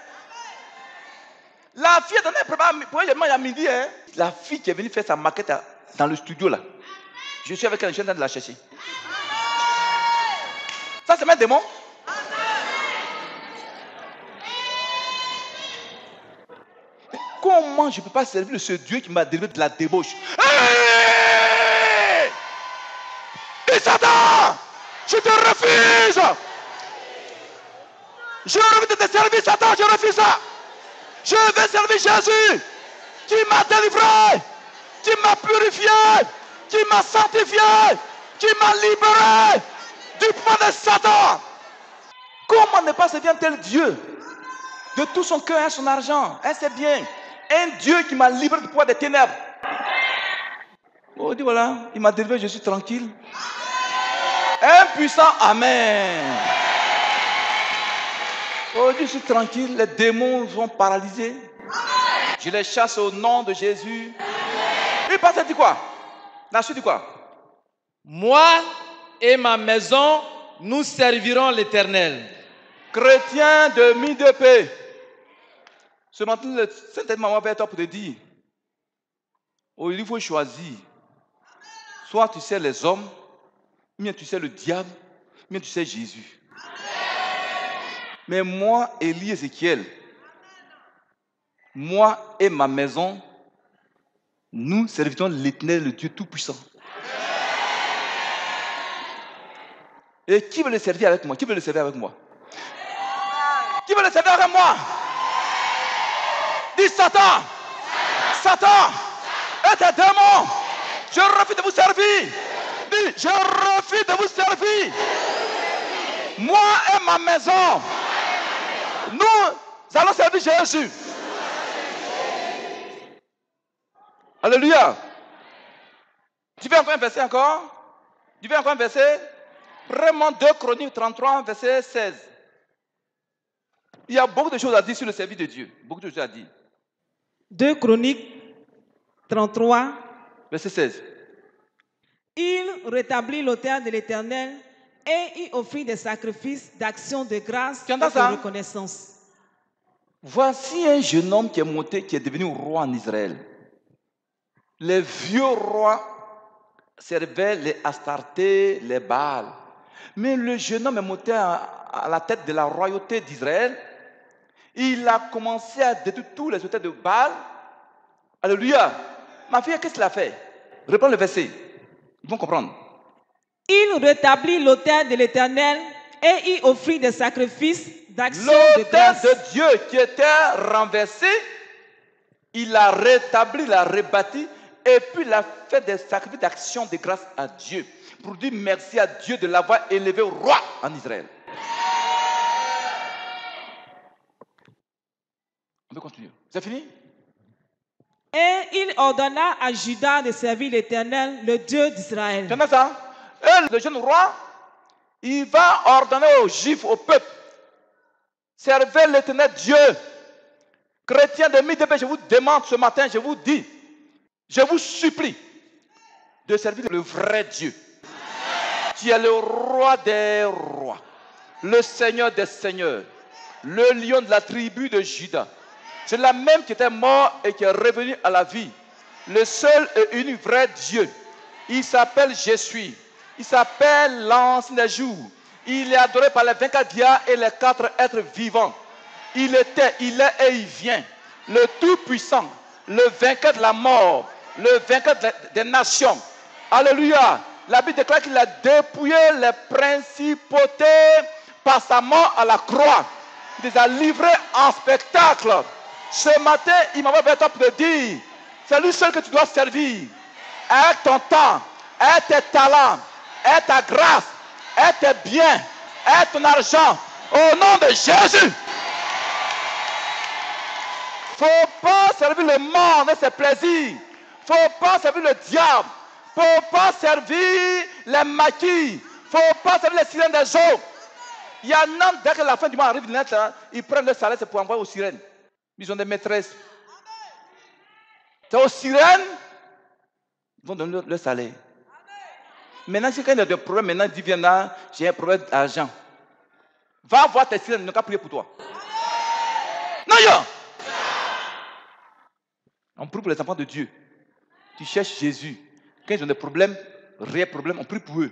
La fille est en train de préparer pour elle, il y a midi, hein? La fille qui est venue faire sa maquette dans le studio là. Je suis avec elle, je suis en train de la chercher. Ça, c'est mes démons. Comment je ne peux pas servir ce Dieu qui m'a délivré de la débauche? Hey! Et Satan, je te refuse. Je refuse de te servir, Satan, je refuse ça. Je veux servir Jésus qui m'a délivré, qui m'a purifié, qui m'a sanctifié, qui m'a libéré du pouvoir de Satan. Comment ne pas servir un tel Dieu? De tout son cœur et son argent, c'est bien. Un Dieu qui m'a libéré du pouvoir des ténèbres. Oh, dit voilà, il m'a délivré, je suis tranquille. Un puissant Amen. Oh, je suis tranquille, les démons sont paralysés. Je les chasse au nom de Jésus. Il passe, dit quoi? La suite dit quoi? Moi et ma maison, nous servirons l'Éternel. Chrétien de Midépé. Ce matin, le Saint-Maman va être pour te dire, oh, il faut choisir. Soit tu sais les hommes, ou bien tu sais le diable, ou bien tu sais Jésus. Mais moi, Élie Ézéchiel, moi et ma maison, nous servirons l'Éternel, le Dieu Tout-Puissant. Et qui veut le servir avec moi? Qui veut le servir avec moi? Qui veut le servir avec moi? Dis Satan! Satan! Et tes démons! Je refuse de vous servir! Dis, je refuse de vous servir! Moi et ma maison, nous allons servir Jésus. Alléluia. Tu veux encore un verset encore? Tu veux encore un verset? Vraiment 2 Chroniques 33, verset 16. Il y a beaucoup de choses à dire sur le service de Dieu. Beaucoup de choses à dire. 2 Chroniques 33. Verset 16. Il rétablit l'autel de l'Éternel et y offrit des sacrifices d'action de grâce et de reconnaissance. Voici un jeune homme qui est monté, qui est devenu roi en Israël. Les vieux rois servaient les Astartés, les Baals. Mais le jeune homme est monté à la tête de la royauté d'Israël. Il a commencé à détruire tous les autels de Baal. Alléluia. Ma fille, qu'est-ce qu'il a fait? Reprends le verset. Ils vont comprendre. Il rétablit l'autel de l'Éternel et y offrit des sacrifices d'action de grâce. L'autel de Dieu qui était renversé, il l'a rétabli, l'a rebâti, et puis il a fait des sacrifices d'action de grâce à Dieu, pour dire merci à Dieu de l'avoir élevé roi en Israël. On peut continuer. C'est fini? Et il ordonna à Juda de servir l'Éternel, le Dieu d'Israël. Tu entends ça? Et le jeune roi, il va ordonner aux Juifs, au peuple, servez l'Éternel Dieu. Chrétiens de Midépé, je vous demande ce matin, je vous dis, je vous supplie de servir le vrai Dieu, qui est le roi des rois, le Seigneur des seigneurs, le lion de la tribu de Juda. C'est la même qui était mort et qui est revenu à la vie. Le seul et unique vrai Dieu. Il s'appelle Jésus. Il s'appelle l'Ancien des jours. Il est adoré par les 24 dias et les 4 êtres vivants. Il était, il est et il vient. Le Tout-Puissant, le vainqueur de la mort, le vainqueur des nations. Alléluia. La Bible déclare qu'il a dépouillé les principautés par sa mort à la croix. Il les a livrés en spectacle. Ce matin, il m'a envoyé pour te dire, c'est lui seul que tu dois servir. Avec ton temps, avec tes talents, avec ta grâce, avec tes biens, avec ton argent. Au nom de Jésus. Il ne faut pas servir le monde et ses plaisirs. Il ne faut pas servir le diable. Il ne faut pas servir les maquis. Il ne faut pas servir les sirènes des eaux. Il y en a, dès que la fin du mois arrive, ils prennent le salaire pour envoyer aux sirènes. Ils ont des maîtresses. C'est aux sirènes, ils vont donner le salaire. Maintenant, si quelqu'un a des problèmes, maintenant, il dit, viens là, j'ai un problème d'argent. Va voir tes sirènes, ils n'ont qu'à prier pour toi. Non, yo! On prie pour les enfants de Dieu. Tu cherches Jésus. Quand ils ont des problèmes, réels problèmes, on prie pour eux.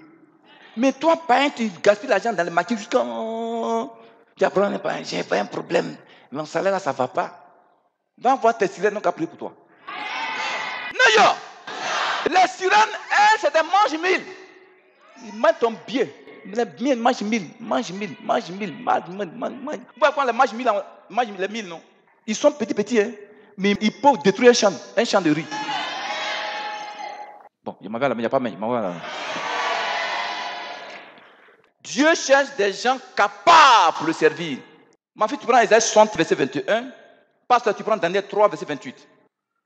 Mais toi, païen, tu gaspilles l'argent dans le maquis jusqu'à... Tu apprends, j'ai pas un problème. Mon salaire là, ça ne va pas. Va voir tes sirènes, non qu'à prier pour toi. Non, yo! Les sirènes, elles, c'est des mange-mille. Ils mangent ton billet. Les billets mangent mille. Vous voyez quoi, les mange-mille, les mille, non? Ils sont petits, hein? Mais ils peuvent détruire un champ de riz. Bon, il m'avait là, mais il n'y a pas mais. Dieu cherche des gens capables pour le servir. Ma fille, tu prends Isaïe 60, verset 21. Pasteur, tu prends Daniel 3, verset 28.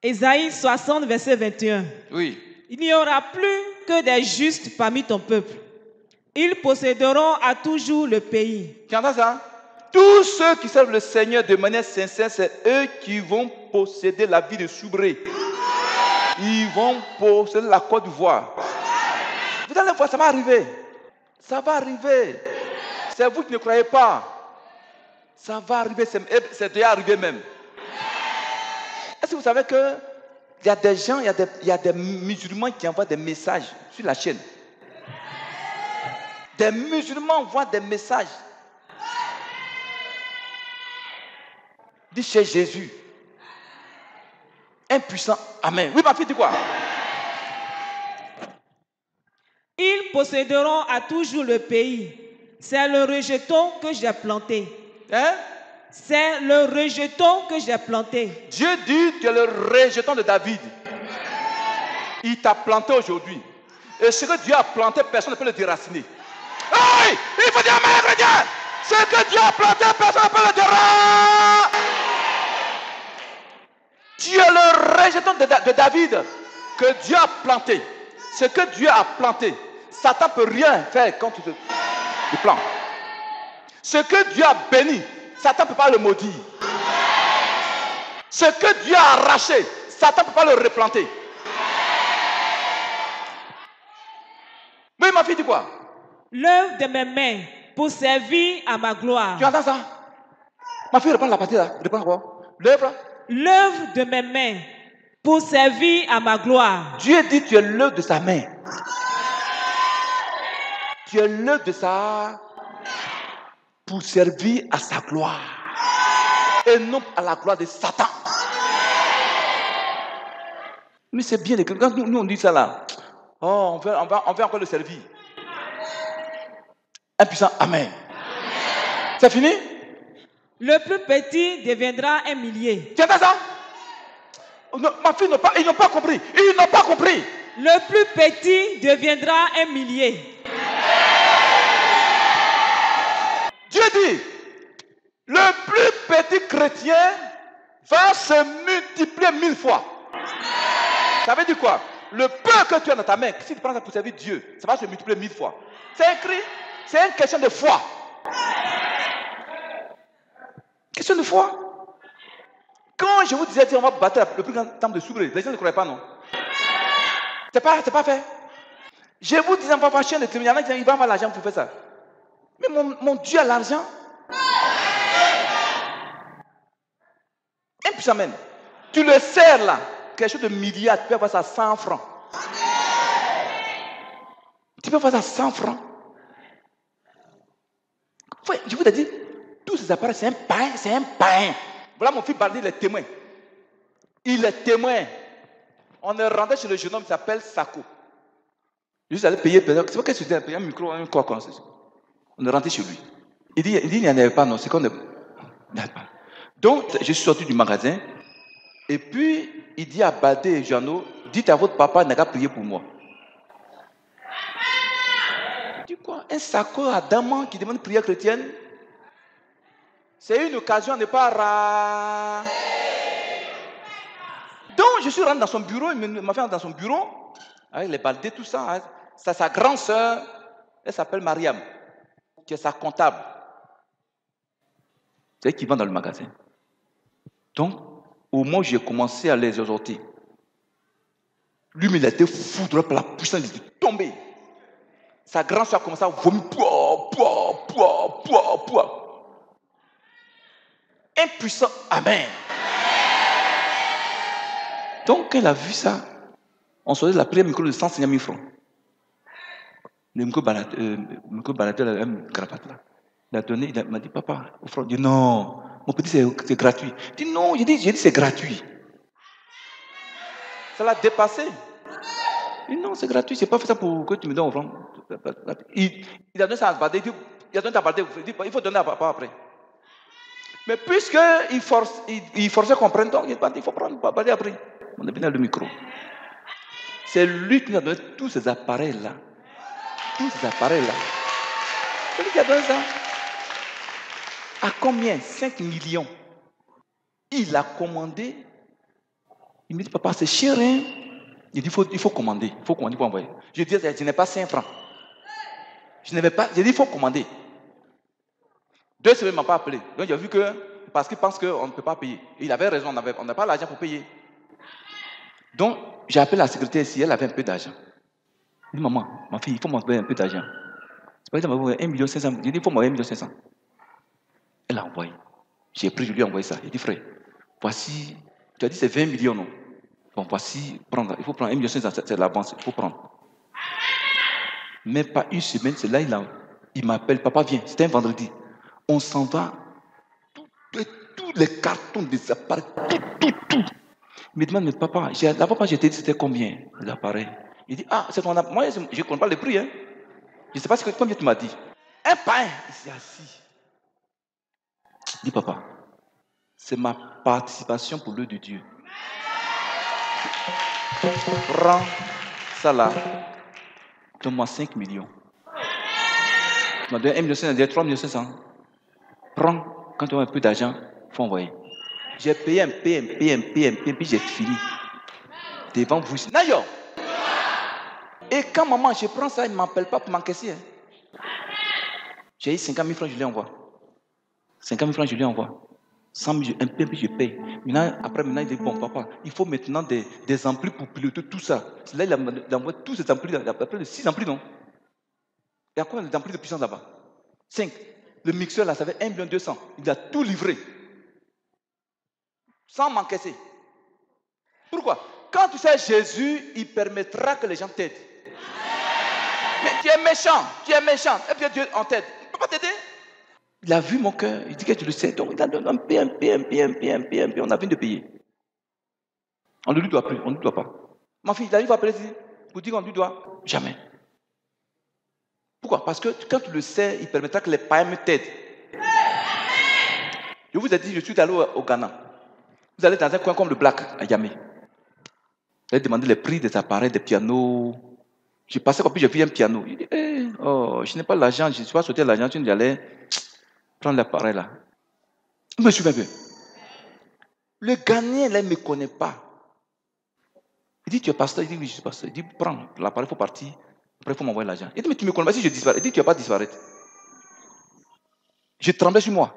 Isaïe 60, verset 21. Oui. Il n'y aura plus que des justes parmi ton peuple. Ils posséderont à toujours le pays. Tu entends ça? Tous ceux qui servent le Seigneur de manière sincère, c'est eux qui vont posséder la vie de Soubré. Ils vont posséder la Côte d'Ivoire. Vous allez voir, ça va arriver. Ça va arriver. C'est vous qui ne croyez pas. Ça va arriver, c'est déjà arrivé même. Est-ce que vous savez que il y a des gens, il y a des musulmans qui envoient des messages sur la chaîne. Des musulmans envoient des messages. Dis chez Jésus. Impuissant. Amen. Oui, ma fille, dis quoi? Ils posséderont à toujours le pays. C'est le rejeton que j'ai planté. Hein? C'est le rejeton que j'ai planté. Dieu dit que le rejeton de David, il t'a planté aujourd'hui. Et ce que Dieu a planté, personne ne peut le déraciner. Hey! Il faut dire amen, chrétien! Ce que Dieu a planté, personne ne peut le déraciner. Tu es le rejeton de David que Dieu a planté. Ce que Dieu a planté, Satan ne peut rien faire contre le plan. Ce que Dieu a béni, Satan ne peut pas le maudire. Ce que Dieu a arraché, Satan ne peut pas le replanter. Mais ma fille dit quoi? L'œuvre de mes mains pour servir à ma gloire. Tu entends ça? Ma fille reprend la partie là. Reprends quoi? L'œuvre. L'œuvre de mes mains pour servir à ma gloire. Dieu dit tu es l'œuvre de sa main. Tu es l'œuvre de sa pour servir à sa gloire. Et non à la gloire de Satan. Mais c'est bien. Quand nous on dit ça là, oh, on va encore le servir. Impuissant, amen. C'est fini? Le plus petit deviendra un millier. Tu entends ça? Non, ma fille, ils n'ont pas compris. Ils n'ont pas compris. Le plus petit deviendra un millier. Dieu dit, le plus petit chrétien va se multiplier 1000 fois. Ça veut dire quoi? Le peu que tu as dans ta main, si tu prends ça pour servir Dieu, ça va se multiplier 1000 fois. C'est écrit, c'est une question de foi. Question de foi. Quand je vous disais, on va battre le plus grand temple de Soubré, les gens ne croyaient pas, non? C'est pas fait. Je vous disais, on va faire chien de témoignage, il y en a qui vont avoir l'argent pour faire ça. Mais mon Dieu a l'argent. Impuissant même. Tu le sers là, quelque chose de milliard, tu peux avoir ça à 100 francs. Tu peux avoir ça à 100 francs. Ouais, je vous ai dit, tous ces appareils, c'est un pain. Voilà mon fils Bardi, il est témoin. Il est témoin. On est rentré chez le jeune homme qui s'appelle Sako. Je suis allé payer, c'est pas qu'est-ce que c'était, payer un micro, un quoi, quoi. On est rentré chez lui. Il dit il n'y en avait pas, non, c'est qu'on est. Donc, je suis sorti du magasin. Et puis, il dit à Badé et Jeannot, dites à votre papa, il n'a qu'à prier pour moi. Tu dis quoi? Un Sako adamant qui demande prière chrétienne? C'est une occasion de ne pas rare. Donc, je suis rentré dans son bureau, il m'a fait rentrer dans son bureau, avec les baldés, tout ça. Hein. C'est sa grande sœur, elle s'appelle Mariam, qui est sa comptable. C'est elle qui vend dans le magasin. Donc, au moment où j'ai commencé à les exhorter, lui, il a été foudroyé par la puissance, il est tombé. Sa grande sœur a commencé à vomir. Impuissant, amen. Donc, elle a vu ça. On se faisait la prière micro de 150 000 francs. Le micro baladeur, la même cravate là. Il a donné, il m'a dit, papa, au frère, il dit non, mon petit, c'est gratuit. Il dit non, j'ai dit c'est gratuit. Ça l'a dépassé. Il dit non, c'est gratuit, c'est pas fait ça pour que tu me donnes au frère. Il a donné ça à Badé, il a donné à Badé, il faut donner à papa après. Mais puisqu'il forçait qu'on prenne, donc il faut prendre Badé après. On a bien le micro. C'est lui qui nous a donné tous ces appareils-là. Tous ces appareils-là. C'est lui qui a donné ça. À combien? 5 millions. Il a commandé. Il me dit, papa, c'est cher, hein? Il dit, il faut commander. Il faut commander pour envoyer. Je dis, je n'ai pas 5 francs. Je n'avais pas. J'ai dit, il faut commander. 2 semaines, il ne m'a pas appelé. Donc, j'ai vu que, parce qu'il pense qu'on ne peut pas payer. Et il avait raison, on n'a pas l'argent pour payer. Donc, j'ai appelé la secrétaire ici, elle avait un peu d'argent. Je dis, maman, ma fille, il faut m'envoyer un peu d'argent. C'est pas que 1 500 000. J'ai dit, il faut m'envoyer 1 500 000. Elle a envoyé. J'ai pris, je lui ai envoyé ça. Il dit, frère, voici, tu as dit c'est 20 millions, non? Bon, voici, prendre, il faut prendre 1 million, c'est l'avance, il faut prendre. Mais pas une semaine, c'est là, il m'appelle, papa, viens, c'était un vendredi. On s'en va, tous les cartons disparaissent, tout. Il me demande, mais papa, la fois j'ai dit c'était combien l'appareil? Il dit, ah, c'est ton appareil. Moi, je ne connais pas le prix, hein. Je ne sais pas combien tu m'as dit. Un pain, il s'est assis. Il dit, papa, c'est ma participation pour l'œuvre de Dieu. Prends ça là, donne-moi 5 millions. Tu m'as donné 1 million 500, 3 millions 500. Prends, quand tu as un peu d'argent, il faut envoyer. J'ai payé un PM, puis j'ai fini. Devant vous. Nayo! Et quand maman, je prends ça, il ne m'appelle pas pour m'encaisser. J'ai eu 50 000 francs, je lui envoie. 50 000 francs, je lui envoie. 100 000, un peu, puis je paye. Maintenant, il dit, bon, papa, il faut maintenant des amplis pour piloter tout ça. Là, il a envoyé tous ces amplis, il y a près de 6 amplis, non? Il y a quoi les amplis de puissance là-bas? 5. Le mixeur, là, ça fait 1 200 000. Il a tout livré. Sans m'encaisser. Pourquoi? Quand tu sais Jésus, il permettra que les gens t'aident. Mais tu es méchant. Et puis Dieu en t'aide. Il ne peut pas t'aider. Il a vu mon cœur, il dit que tu le sais. Donc il a donné un PM. On a fini de payer. On ne lui doit plus, on ne lui doit pas. Ma fille, il arrive à appeler pour dire qu'on lui doit. Jamais. Pourquoi? Parce que quand tu le sais, il permettra que les païens t'aident. Je vous ai dit, je suis allé au Ghana. Vous allez dans un coin comme le Black, à Yamé. Vous allez demander les prix des appareils, des pianos. J'ai passé comme puis j'ai vu un piano. Il dit, je n'ai pas l'argent, je ne suis pas sauté l'argent, tu allais prendre l'appareil là. Je me souviens bien. Le Ghanéen là, il ne me connaît pas. Il dit, tu es pasteur? Il dit, oui, je suis pasteur. Il dit, prends l'appareil, il faut partir. Après, il faut m'envoyer l'argent. Il dit, mais tu ne me connais pas si je disparais. Il dit, tu ne vas pas disparaître. Je tremblais sur moi.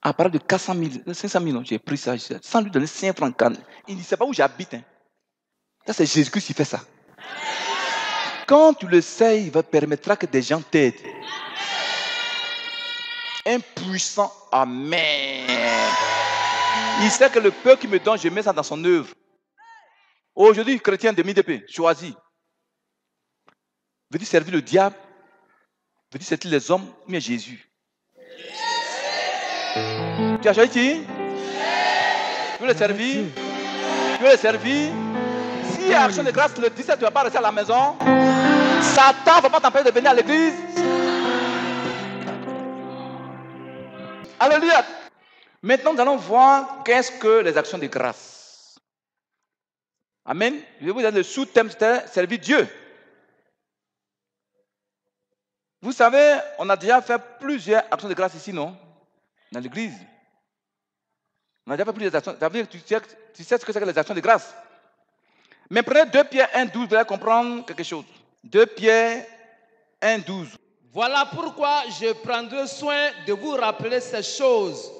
Appareil de 400 000, 500 000, j'ai pris ça, sans lui donner 5 francs. Il ne sait pas où j'habite. Hein. Ça, c'est Jésus-Christ qui fait ça. Quand tu le sais, il permettra que des gens t'aident. Un puissant Amen. Il sait que le peu qu'il me donne, je mets ça dans son œuvre. Aujourd'hui, chrétien de MIDP, choisi. Veux-tu servir le diable? Veux-tu servir les hommes? Mais Jésus. Tu as choisi qui? Tu veux le servir? Tu veux le servir? Si il y a action de grâce le 17, tu ne vas pas rester à la maison. Satan ne va pas t'empêcher de venir à l'église. Alléluia. Maintenant, nous allons voir qu'est-ce que les actions de grâce. Amen. Je vais vous donner le sous-thème, c'était servir Dieu. Vous savez, on a déjà fait plusieurs actions de grâce ici, non? Dans l'église. On a déjà fait plusieurs actions. Tu sais ce que c'est que les actions de grâce. Mais prenez 2 Pierre 1, 12, vous allez comprendre quelque chose. 2 Pierre 1, 12. Voilà pourquoi je prendrai soin de vous rappeler ces choses,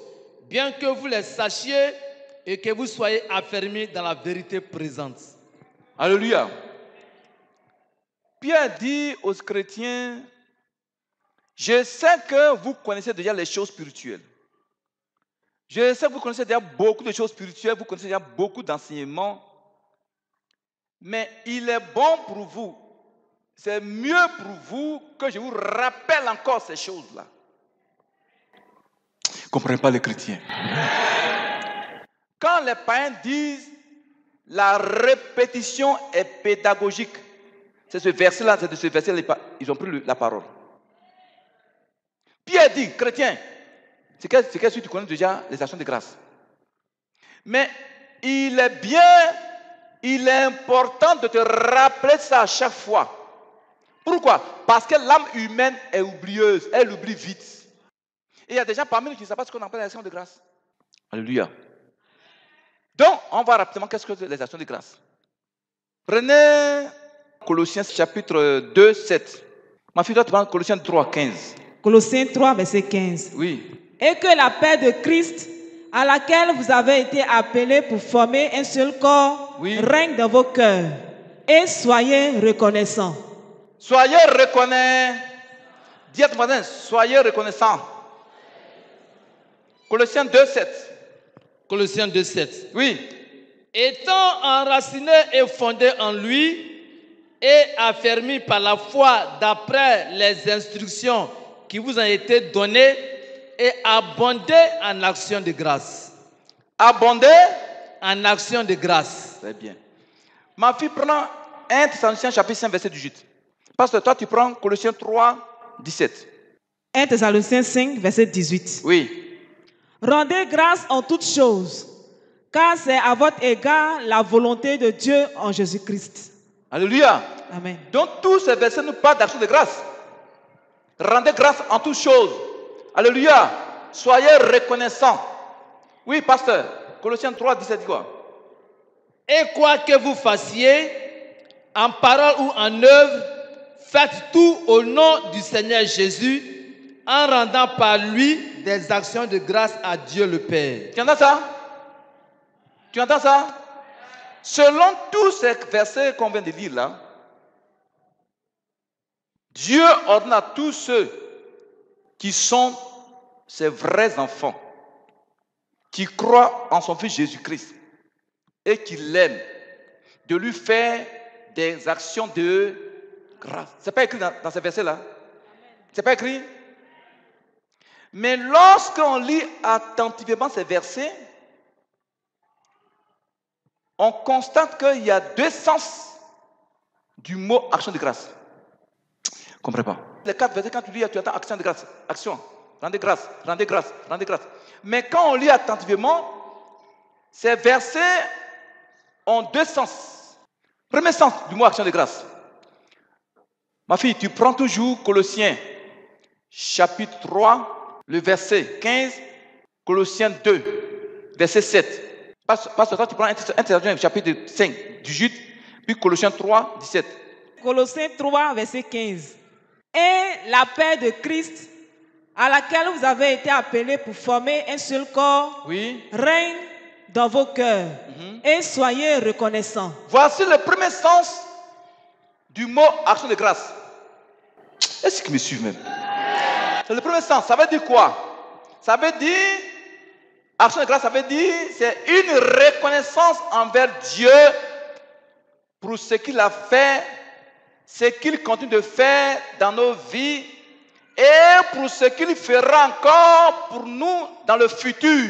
bien que vous les sachiez et que vous soyez affermis dans la vérité présente. Alléluia. Pierre dit aux chrétiens, je sais que vous connaissez déjà les choses spirituelles. Je sais que vous connaissez déjà beaucoup de choses spirituelles, vous connaissez déjà beaucoup d'enseignements. Mais il est bon pour vous, c'est mieux pour vous que je vous rappelle encore ces choses-là. Vous ne comprenez pas les chrétiens. Quand les païens disent la répétition est pédagogique, c'est ce verset-là, c'est de ce verset-là, ils ont pris la parole. Pierre dit, chrétien, c'est qu'est-ce que tu connais déjà les actions de grâce. Mais il est important de te rappeler ça à chaque fois. Pourquoi? Parce que l'âme humaine est oublieuse, elle oublie vite. Et il y a des gens parmi nous qui ne savent pas ce qu'on appelle les actions de grâce. Alléluia. Donc, on va rapidement qu'est-ce que les actions de grâce. Prenez Colossiens chapitre 2, 7. Ma fille doit te prendre Colossiens 3, 15. Colossiens 3, verset 15. Oui. Et que la paix de Christ, à laquelle vous avez été appelés pour former un seul corps, règne dans vos cœurs. Et soyez reconnaissants. Soyez reconnaissants. Dis à ton voisin, soyez reconnaissants. Colossiens 2, 7. Colossiens 2, 7. Oui. Étant enraciné et fondé en lui et affermi par la foi d'après les instructions qui vous ont été données et abondé en action de grâce. Abondé en action de grâce. Très bien. Ma fille prend 1 Thessaloniciens chapitre 5 verset 18. Pasteur, toi tu prends Colossiens 3, 17. 1 Thessaloniciens 5 verset 18. Oui. Rendez grâce en toutes choses, car c'est à votre égard la volonté de Dieu en Jésus-Christ. Alléluia. Amen. Donc tous ces versets nous parlent d'action de grâce. Rendez grâce en toutes choses. Alléluia. Soyez reconnaissants. Oui, pasteur. Colossiens 3, 17 dit quoi? Et quoi que vous fassiez, en parole ou en œuvre, faites tout au nom du Seigneur Jésus, en rendant par lui des actions de grâce à Dieu le Père. Tu entends ça? Tu entends ça? Selon tous ces versets qu'on vient de lire là, Dieu ordonne à tous ceux qui sont ses vrais enfants, qui croient en son Fils Jésus-Christ et qui l'aiment, de lui faire des actions de grâce. Ce n'est pas écrit dans ces versets-là. Ce n'est pas écrit. Mais lorsqu'on lit attentivement ces versets, on constate qu'il y a deux sens du mot action de grâce. Je ne comprends pas. Les 4 versets, quand tu lis, tu attends action de grâce. Action. Rendez grâce, rendez grâce, rendez grâce. Mais quand on lit attentivement, ces versets ont deux sens. Premier sens du mot action de grâce. Ma fille, tu prends toujours Colossiens, chapitre 3, le verset 15, Colossiens 2, verset 7. Parce que toi, tu prends 1 Thessaloniciens, chapitre 5, 18, puis Colossiens 3, 17. Colossiens 3, verset 15. Et la paix de Christ, à laquelle vous avez été appelés pour former un seul corps, Oui. règne dans vos cœurs et soyez reconnaissants. Voici le premier sens du mot action de grâce. Est-ce qu'ils me suivent même? C'est le premier sens. Ça veut dire quoi? Ça veut dire, action de grâce, ça veut dire, c'est une reconnaissance envers Dieu pour ce qu'il a fait, ce qu'il continue de faire dans nos vies et pour ce qu'il fera encore pour nous dans le futur.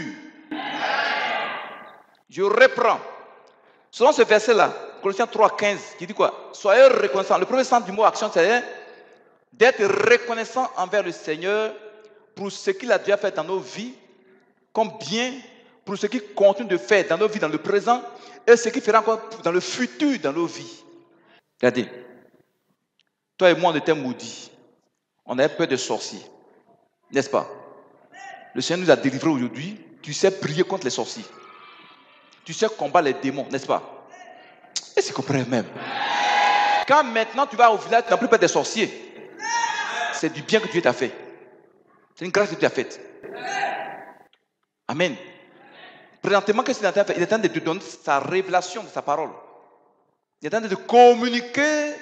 Je reprends. Selon ce verset-là, Colossiens 3, 15, qui dit quoi? Soyez reconnaissants. Le premier sens du mot action, c'est d'être reconnaissant envers le Seigneur pour ce qu'il a déjà fait dans nos vies, comme bien pour ce qu'il continue de faire dans nos vies, dans le présent, et ce qu'il fera encore dans le futur, dans nos vies. Regardez, toi et moi, on était maudits. On avait peur des sorciers, n'est-ce pas? Le Seigneur nous a délivrés aujourd'hui. Tu sais prier contre les sorciers. Tu sais combattre les démons, n'est-ce pas? Est-ce que tu comprends même? Quand maintenant tu vas au village, tu n'as plus peur des sorciers. C'est du bien que Dieu t'a fait. C'est une grâce que Dieu t'a faite. Amen. Présentement, qu'est-ce qu'il est en train de faire? Il est en train de te donner sa révélation de sa parole. Il est en train de communiquer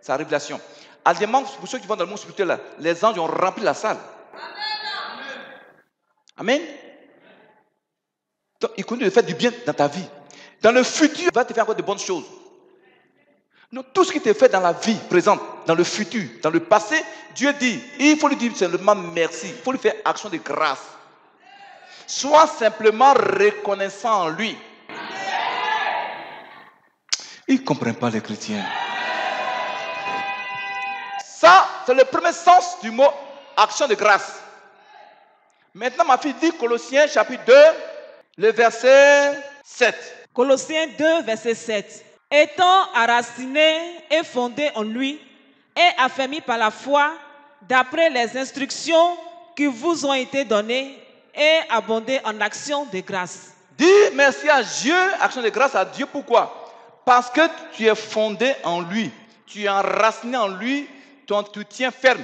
sa révélation. Allemand, pour ceux qui vont dans le monde spirituel, là, les anges ont rempli la salle. Amen. Donc, il continue de faire du bien dans ta vie. Dans le futur, il va te faire encore de bonnes choses. Donc, tout ce qui te fait dans la vie présente, dans le futur, dans le passé, Dieu dit, il faut lui dire simplement merci. Il faut lui faire action de grâce. Sois simplement reconnaissant en lui. Ils ne comprennent pas les chrétiens. Ça, c'est le premier sens du mot action de grâce. Maintenant, ma fille dit Colossiens chapitre 2, le verset 7. Colossiens 2, verset 7. Étant enracinés et fondés en lui et affermis par la foi, d'après les instructions qui vous ont été données et abondés en action de grâce. Dis merci à Dieu, action de grâce à Dieu. Pourquoi? Parce que tu es fondé en lui, tu es enraciné en lui, tu tiens ferme.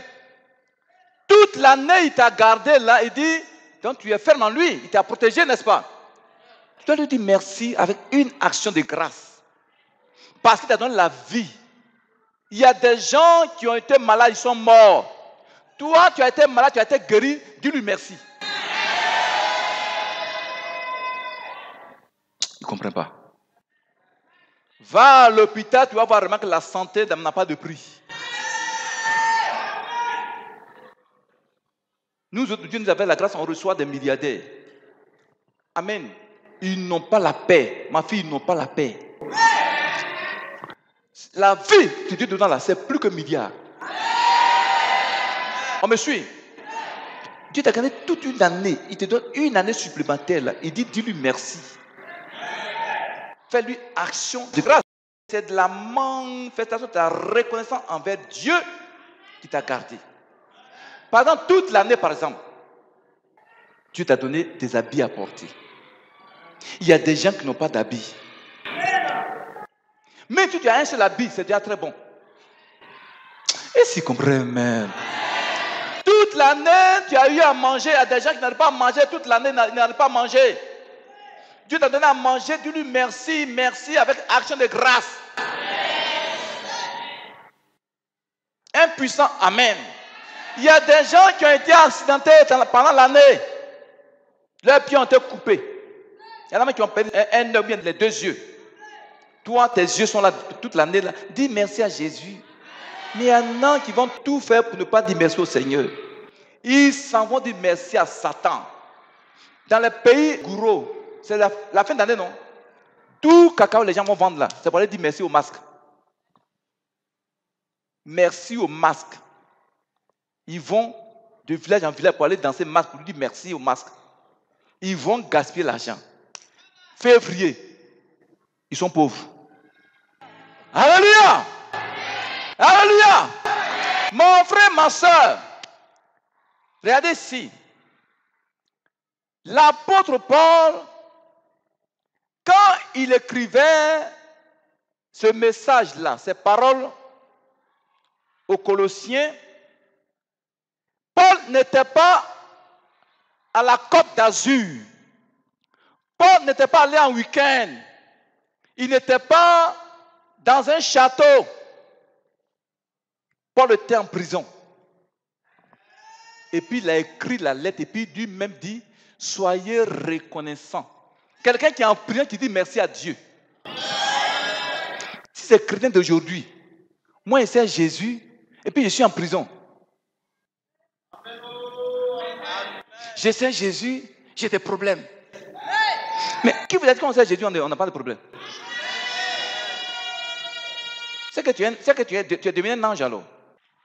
Toute l'année, il t'a gardé là, il dit, donc tu es ferme en lui, il t'a protégé, n'est-ce pas? Tu dois lui dire merci avec une action de grâce. Parce qu'il t'a donné la vie. Il y a des gens qui ont été malades, ils sont morts. Toi, tu as été malade, tu as été guéri, dis-lui merci. Il ne comprend pas. Va à l'hôpital, tu vas voir vraiment que la santé n'a pas de prix. Nous autres, Dieu nous avait la grâce, on reçoit des milliardaires. Amen. Ils n'ont pas la paix. Ma fille, ils n'ont pas la paix. La vie que Dieu te donne là, c'est plus que milliard. On me suit. Dieu t'a gagné toute une année. Il te donne une année supplémentaire. Là. Il dit, dis-lui merci. Fais-lui action de grâce. C'est de la manifestation de la reconnaissance envers Dieu qui t'a gardé. Pendant toute l'année, par exemple, Dieu t'a donné des habits à porter. Il y a des gens qui n'ont pas d'habits. Mais si tu as un seul habit, c'est déjà très bon. Et s'ils comprennent même. Toute l'année, tu as eu à manger. Il y a des gens qui n'arrivent pas à manger. Toute l'année, ils n'arrivent pas à manger. Dieu t'a donné à manger. Dis-lui merci, merci avec action de grâce. Un puissant amen. Il y a des gens qui ont été accidentés pendant l'année. Leurs pieds ont été coupés. Il y en a qui ont perdu un œil, bien les deux yeux. Toi, tes yeux sont là toute l'année. Là. Dis merci à Jésus. Mais il y en a qui vont tout faire pour ne pas dire merci au Seigneur. Ils s'en vont dire merci à Satan. Dans les pays gourous, c'est la fin d'année, non? Tout cacao, les gens vont vendre là. C'est pour aller dire merci au masque. Merci au masque. Ils vont de village en village pour aller danser masque, pour lui dire merci au masque. Ils vont gaspiller l'argent. Février, ils sont pauvres. Alléluia! Alléluia! Mon frère, ma soeur, regardez ici. L'apôtre Paul, quand il écrivait ce message-là, ces paroles aux Colossiens, Paul n'était pas à la Côte d'Azur. Paul n'était pas allé en week-end. Il n'était pas dans un château. Paul était en prison. Et puis il a écrit la lettre et puis lui-même dit, soyez reconnaissants. Quelqu'un qui est en prison qui dit merci à Dieu. Si c'est chrétien d'aujourd'hui, moi je sais Jésus et puis je suis en prison. Je sais Jésus, j'ai des problèmes. Mais qui vous a dit qu'on sait Jésus, on n'a pas de problème? C'est que tu es devenu un ange alors.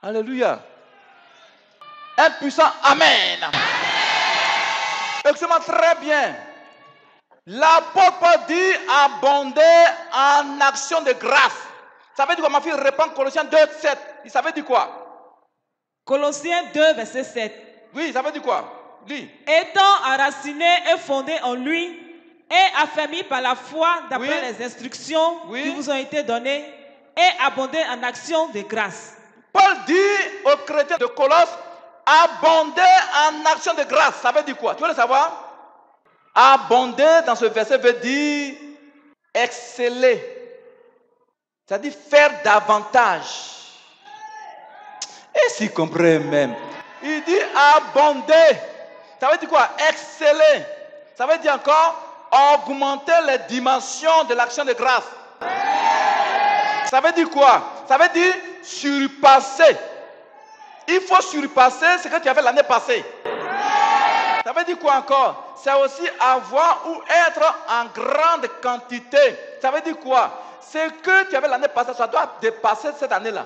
Alléluia. Un puissant amen. Écoutez-moi très bien. L'apôtre Paul dit abonder en action de grâce. Ça veut dire quoi, ma fille? Répond Colossiens 2, 7. Ça veut dire quoi? Colossiens 2, verset 7. Oui, ça veut dire quoi? Dis. Étant enraciné et fondé en lui et affermi par la foi d'après les instructions qui vous ont été données et abonder en action de grâce. Paul dit aux chrétiens de Colosse, abonder en action de grâce. Ça veut dire quoi? Tu veux le savoir? Abonder dans ce verset veut dire exceller. C'est-à-dire faire davantage. Et s'il comprend même, il dit abonder. Ça veut dire quoi? Exceller. Ça veut dire encore augmenter les dimensions de l'action de grâce. Ça veut dire quoi? Ça veut dire surpasser. Il faut surpasser ce que tu avais l'année passée. Ça veut dire quoi encore? C'est aussi avoir ou être en grande quantité. Ça veut dire quoi? Ce que tu avais l'année passée, ça doit dépasser cette année-là.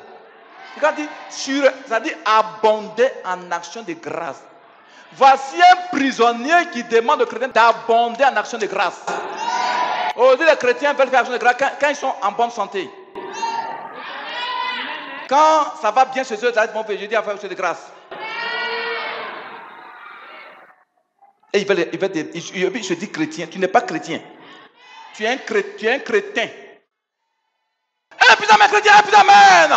C'est-à-dire abonder en action de grâce. Voici un prisonnier qui demande aux chrétiens d'abonder en action de grâce. Aujourd'hui, les chrétiens veulent faire action de grâce quand ils sont en bonne santé. Quand ça va bien chez eux, ils vont faire jeudi à faire action de grâce. Et il se dit chrétien. Tu n'es pas chrétien. Tu es un chrétien. Un putain, mes chrétiens, un putain, amen.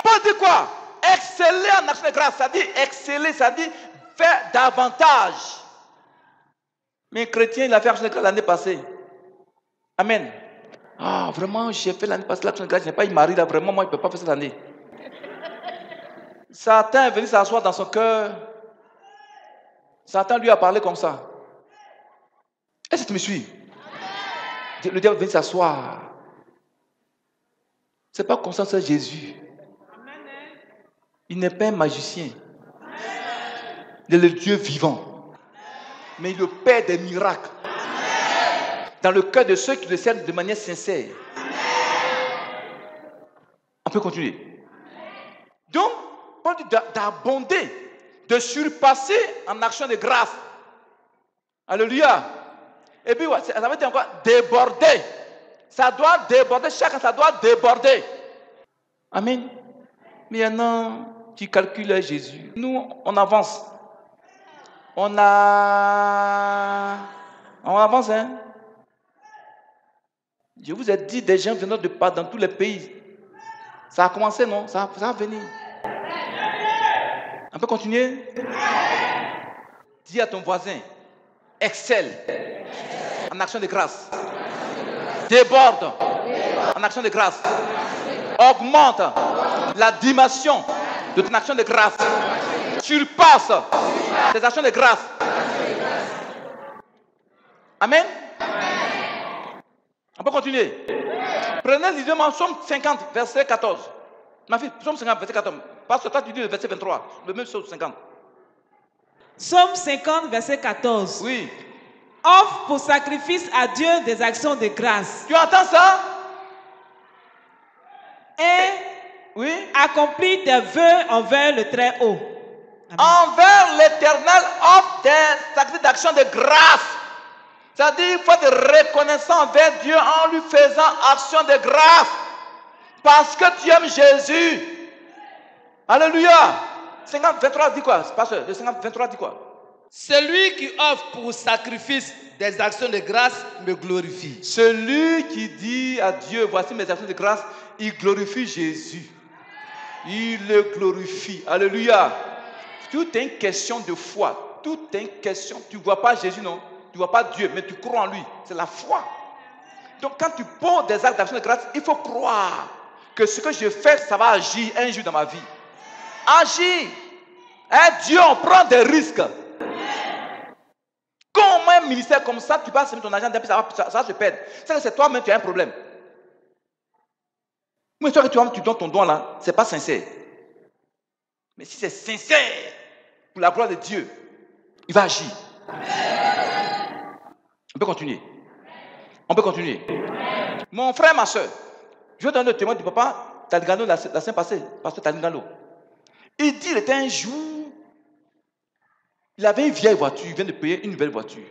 Paul dit quoi? Exceller en action de grâce. Ça dit exceller, ça dit faire davantage. Mais un chrétien, il a fait action de grâce l'année passée. Amen. Ah, vraiment, j'ai fait l'année passée l'action de grâce. Je n'ai pas eu mari là. Vraiment, moi, il ne peut pas faire cette année. Satan est venu s'asseoir dans son cœur. Satan lui a parlé comme ça. Est-ce que tu me suis? Le diable vient s'asseoir. Ce n'est pas comme ça, c'est Jésus. Il n'est pas un magicien. Il est le Dieu vivant. Mais il est le Père des miracles. Dans le cœur de ceux qui le servent de manière sincère. On peut continuer. Donc, on dit d'abonder, de surpasser en action de grâce. Alléluia. Et puis, ça veut dire encore déborder. Ça doit déborder, chacun, ça doit déborder. Amen. Mais maintenant, tu calcules Jésus. Nous, on avance. On avance, hein. Je vous ai dit, des gens venant de part dans tous les pays. Ça a commencé, non? Ça va venir. On peut continuer? Dis à ton voisin, excelle en action de grâce. Déborde en action de grâce. Augmente la dimension de ton action de grâce. Surpasse tes actions de grâce. Amen. On peut continuer. Prenez l'évidemment Psaume 50, verset 14. Ma fille, Psaume 50, verset 14. Parce que toi, tu dis le verset 23. Le même Psaume 50. Psaume 50, verset 14. Oui. Offre pour sacrifice à Dieu des actions de grâce. Tu entends ça? Et oui. Accomplis tes vœux envers le Très-Haut. Envers l'Éternel, offre des sacrifices d'action de grâce. C'est-à-dire qu'il faut être reconnaissant envers Dieu en lui faisant action de grâce. Parce que tu aimes Jésus. Alléluia. 50, 23 dit quoi? Pasteur, le 50, 23 dit quoi? Celui qui offre pour sacrifice des actions de grâce me glorifie. Celui qui dit à Dieu, voici mes actions de grâce, il glorifie Jésus. Il le glorifie. Alléluia. Tout est une question de foi. Tout est une question. Tu ne vois pas Jésus, non? Tu ne vois pas Dieu, mais tu crois en lui. C'est la foi. Donc quand tu poses des actes d'action de grâce, il faut croire que ce que je fais, ça va agir un jour dans ma vie. Agir. Hein, Dieu, on prend des risques. Comment un ministère comme ça, tu vas semer ton argent, ça va se perdre. C'est toi-même, tu as un problème. Mais toi, tu donnes ton don là, ce n'est pas sincère. Mais si c'est sincère, pour la gloire de Dieu, il va agir. On peut continuer. On peut continuer. Mon frère, ma soeur, je vais donner le témoin du papa Talingalo la semaine passée, pasteur Talingalo. Il dit, il était un jour, il avait une vieille voiture, il vient de payer une nouvelle voiture.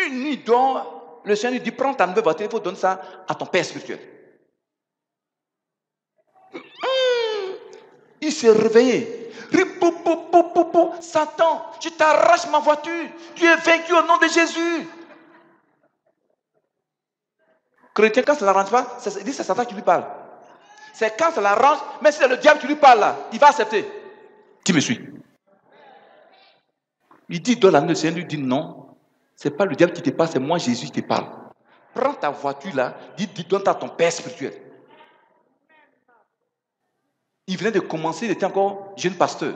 Une nuit donc, le Seigneur lui dit, prends ta nouvelle voiture, il faut donner ça à ton père spirituel. Il s'est réveillé. Satan, je t'arrache ma voiture. Tu es vaincu au nom de Jésus. Chrétien, quand ça ne l'arrange pas, il dit c'est Satan qui lui parle. C'est quand ça l'arrange, mais si c'est le diable qui lui parle là, il va accepter. Qui me suit? Il dit dans la nuit, le Seigneur lui dit non, ce n'est pas le diable qui te parle, c'est moi Jésus qui te parle. Prends ta voiture là, donne-ta à ton père spirituel. Il venait de commencer, il était encore jeune pasteur.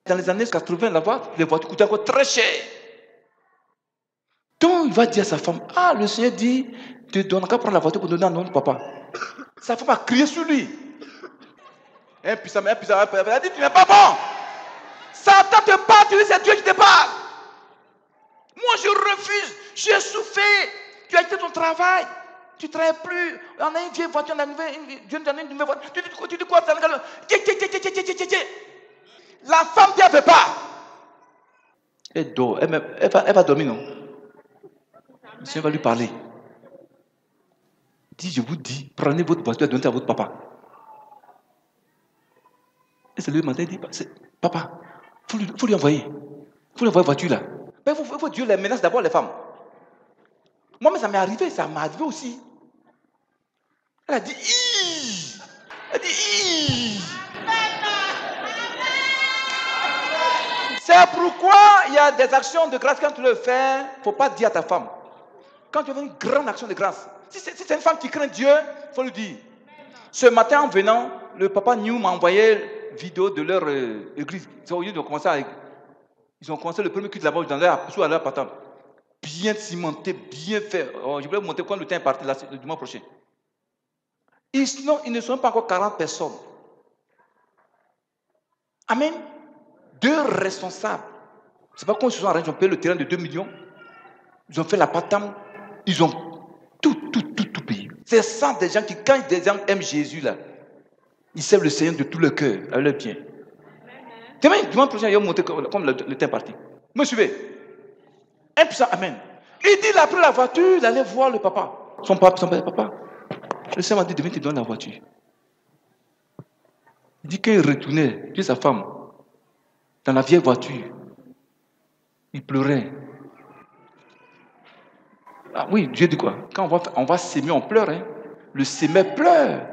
Dans les années 80, les voitures coûtaient encore très cher. Donc il va dire à sa femme, ah, le Seigneur dit, tu donnes qu'à prendre la voiture pour donner à notre papa. Sa femme a crié sur lui. Impuissant, elle a dit, tu n'es pas bon. Satan te parle, tu dis, c'est Dieu qui te parle. Moi, je refuse, j'ai souffert. Tu as quitté ton travail. Tu ne travailles plus. On a une vieille voiture, on a une nouvelle voiture. Tu dis quoi? La femme qui ne veut pas. Elle dort. Elle va dormir, non? Le Seigneur va lui parler. Il dit, je vous dis, prenez votre voiture et donnez à votre papa. Et c'est lui qui m'a dit, papa, il faut lui envoyer. Il faut lui envoyer la voiture là. Il faut Dieu les menace d'abord les femmes. Moi, mais ça m'est arrivé aussi. Elle a dit, Ih! Elle a dit, Ih! C'est pourquoi il y a des actions de grâce quand tu le fais, il ne faut pas dire à ta femme. Quand tu fais une grande action de grâce, si c'est une femme qui craint Dieu, il faut lui dire. Ce matin en venant, le papa New m'a envoyé une vidéo de leur église. Ils ont commencé le premier culte là-bas dans leur appartement. bien cimenté, bien fait. Oh, je voulais vous montrer quand le temps est parti, là, le dimanche prochain. Et sinon, ils ne sont pas encore 40 personnes. Amen. 2 responsables. C'est pas quand ils se sont arrêtés, ils ont payé le terrain de 2 millions. Ils ont fait la patame. Ils ont tout payé. C'est ça des gens qui, quand des gens aiment Jésus, là, ils servent le Seigneur de tout leur cœur, avec leur bien. Dimanche prochain, ils vont monter comme le temps est parti. Me suivez. Un puissant, amen. Il dit, il a pris la voiture, il allait voir le papa. Son papa. Le Seigneur m'a dit, demain, tu donnes la voiture. Il dit qu'il retournait, puis sa femme, dans la vieille voiture. Il pleurait. Ah oui, Dieu dit quoi? Quand on va s'aimer, on pleure. Hein? Le sémeur pleure.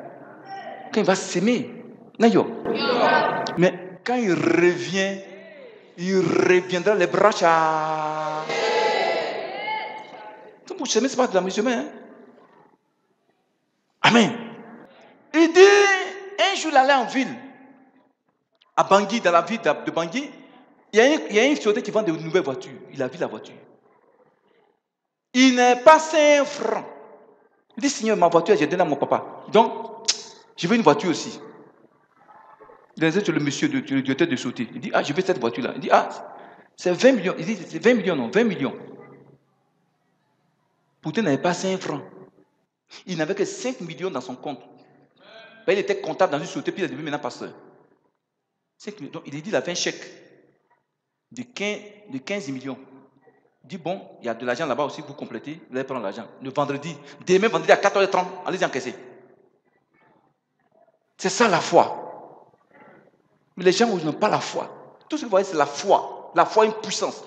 Quand il va s'aimer. Mais quand il revient, il reviendra les bras à... Pour s'aimer, ce n'est pas de la musulmane. Hein? Amen. Il dit, un jour il allait en ville, à Bangui, dans la ville de Bangui, il y a une société qui vend de nouvelles voitures. Il a vu la voiture. Il n'est pas 5 francs. Il dit, Seigneur, ma voiture, j'ai donné à mon papa. Donc, je veux une voiture aussi. Il a dit, le monsieur du directeur de sauter. Il dit, je veux cette voiture-là. Il dit, c'est 20 millions. Il dit, c'est 20 millions, non, 20 millions. Pourtant, il n'avait pas 5 francs. Il n'avait que 5 millions dans son compte. Il était comptable dans une société, puis il est devenu maintenant pasteur. Donc, il a dit, il avait un chèque de 15 millions. Il dit, bon, il y a de l'argent là-bas aussi, vous complétez, vous allez prendre l'argent. Le vendredi, demain vendredi à 14h30, allez-y encaisser. C'est ça la foi. Mais les gens n'ont pas la foi. Tout ce que vous voyez, c'est la foi. La foi est une puissance.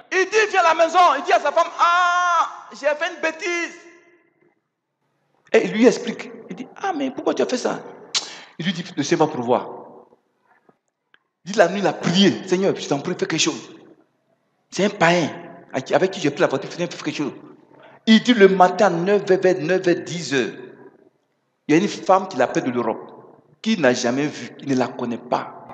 Il dit, viens à la maison, il dit à sa femme, j'ai fait une bêtise. Et il lui explique. Il dit, mais pourquoi tu as fait ça? Il lui dit, le Seigneur va pourvoir. Il dit, la nuit, il a prié. Seigneur, je t'en prie, fais quelque chose. C'est un païen avec qui j'ai pris la voiture, fais quelque chose. Il dit, le matin, 9h, 10h, il y a une femme qui l'appelle de l'Europe, qui n'a jamais vu, qui ne la connaît pas.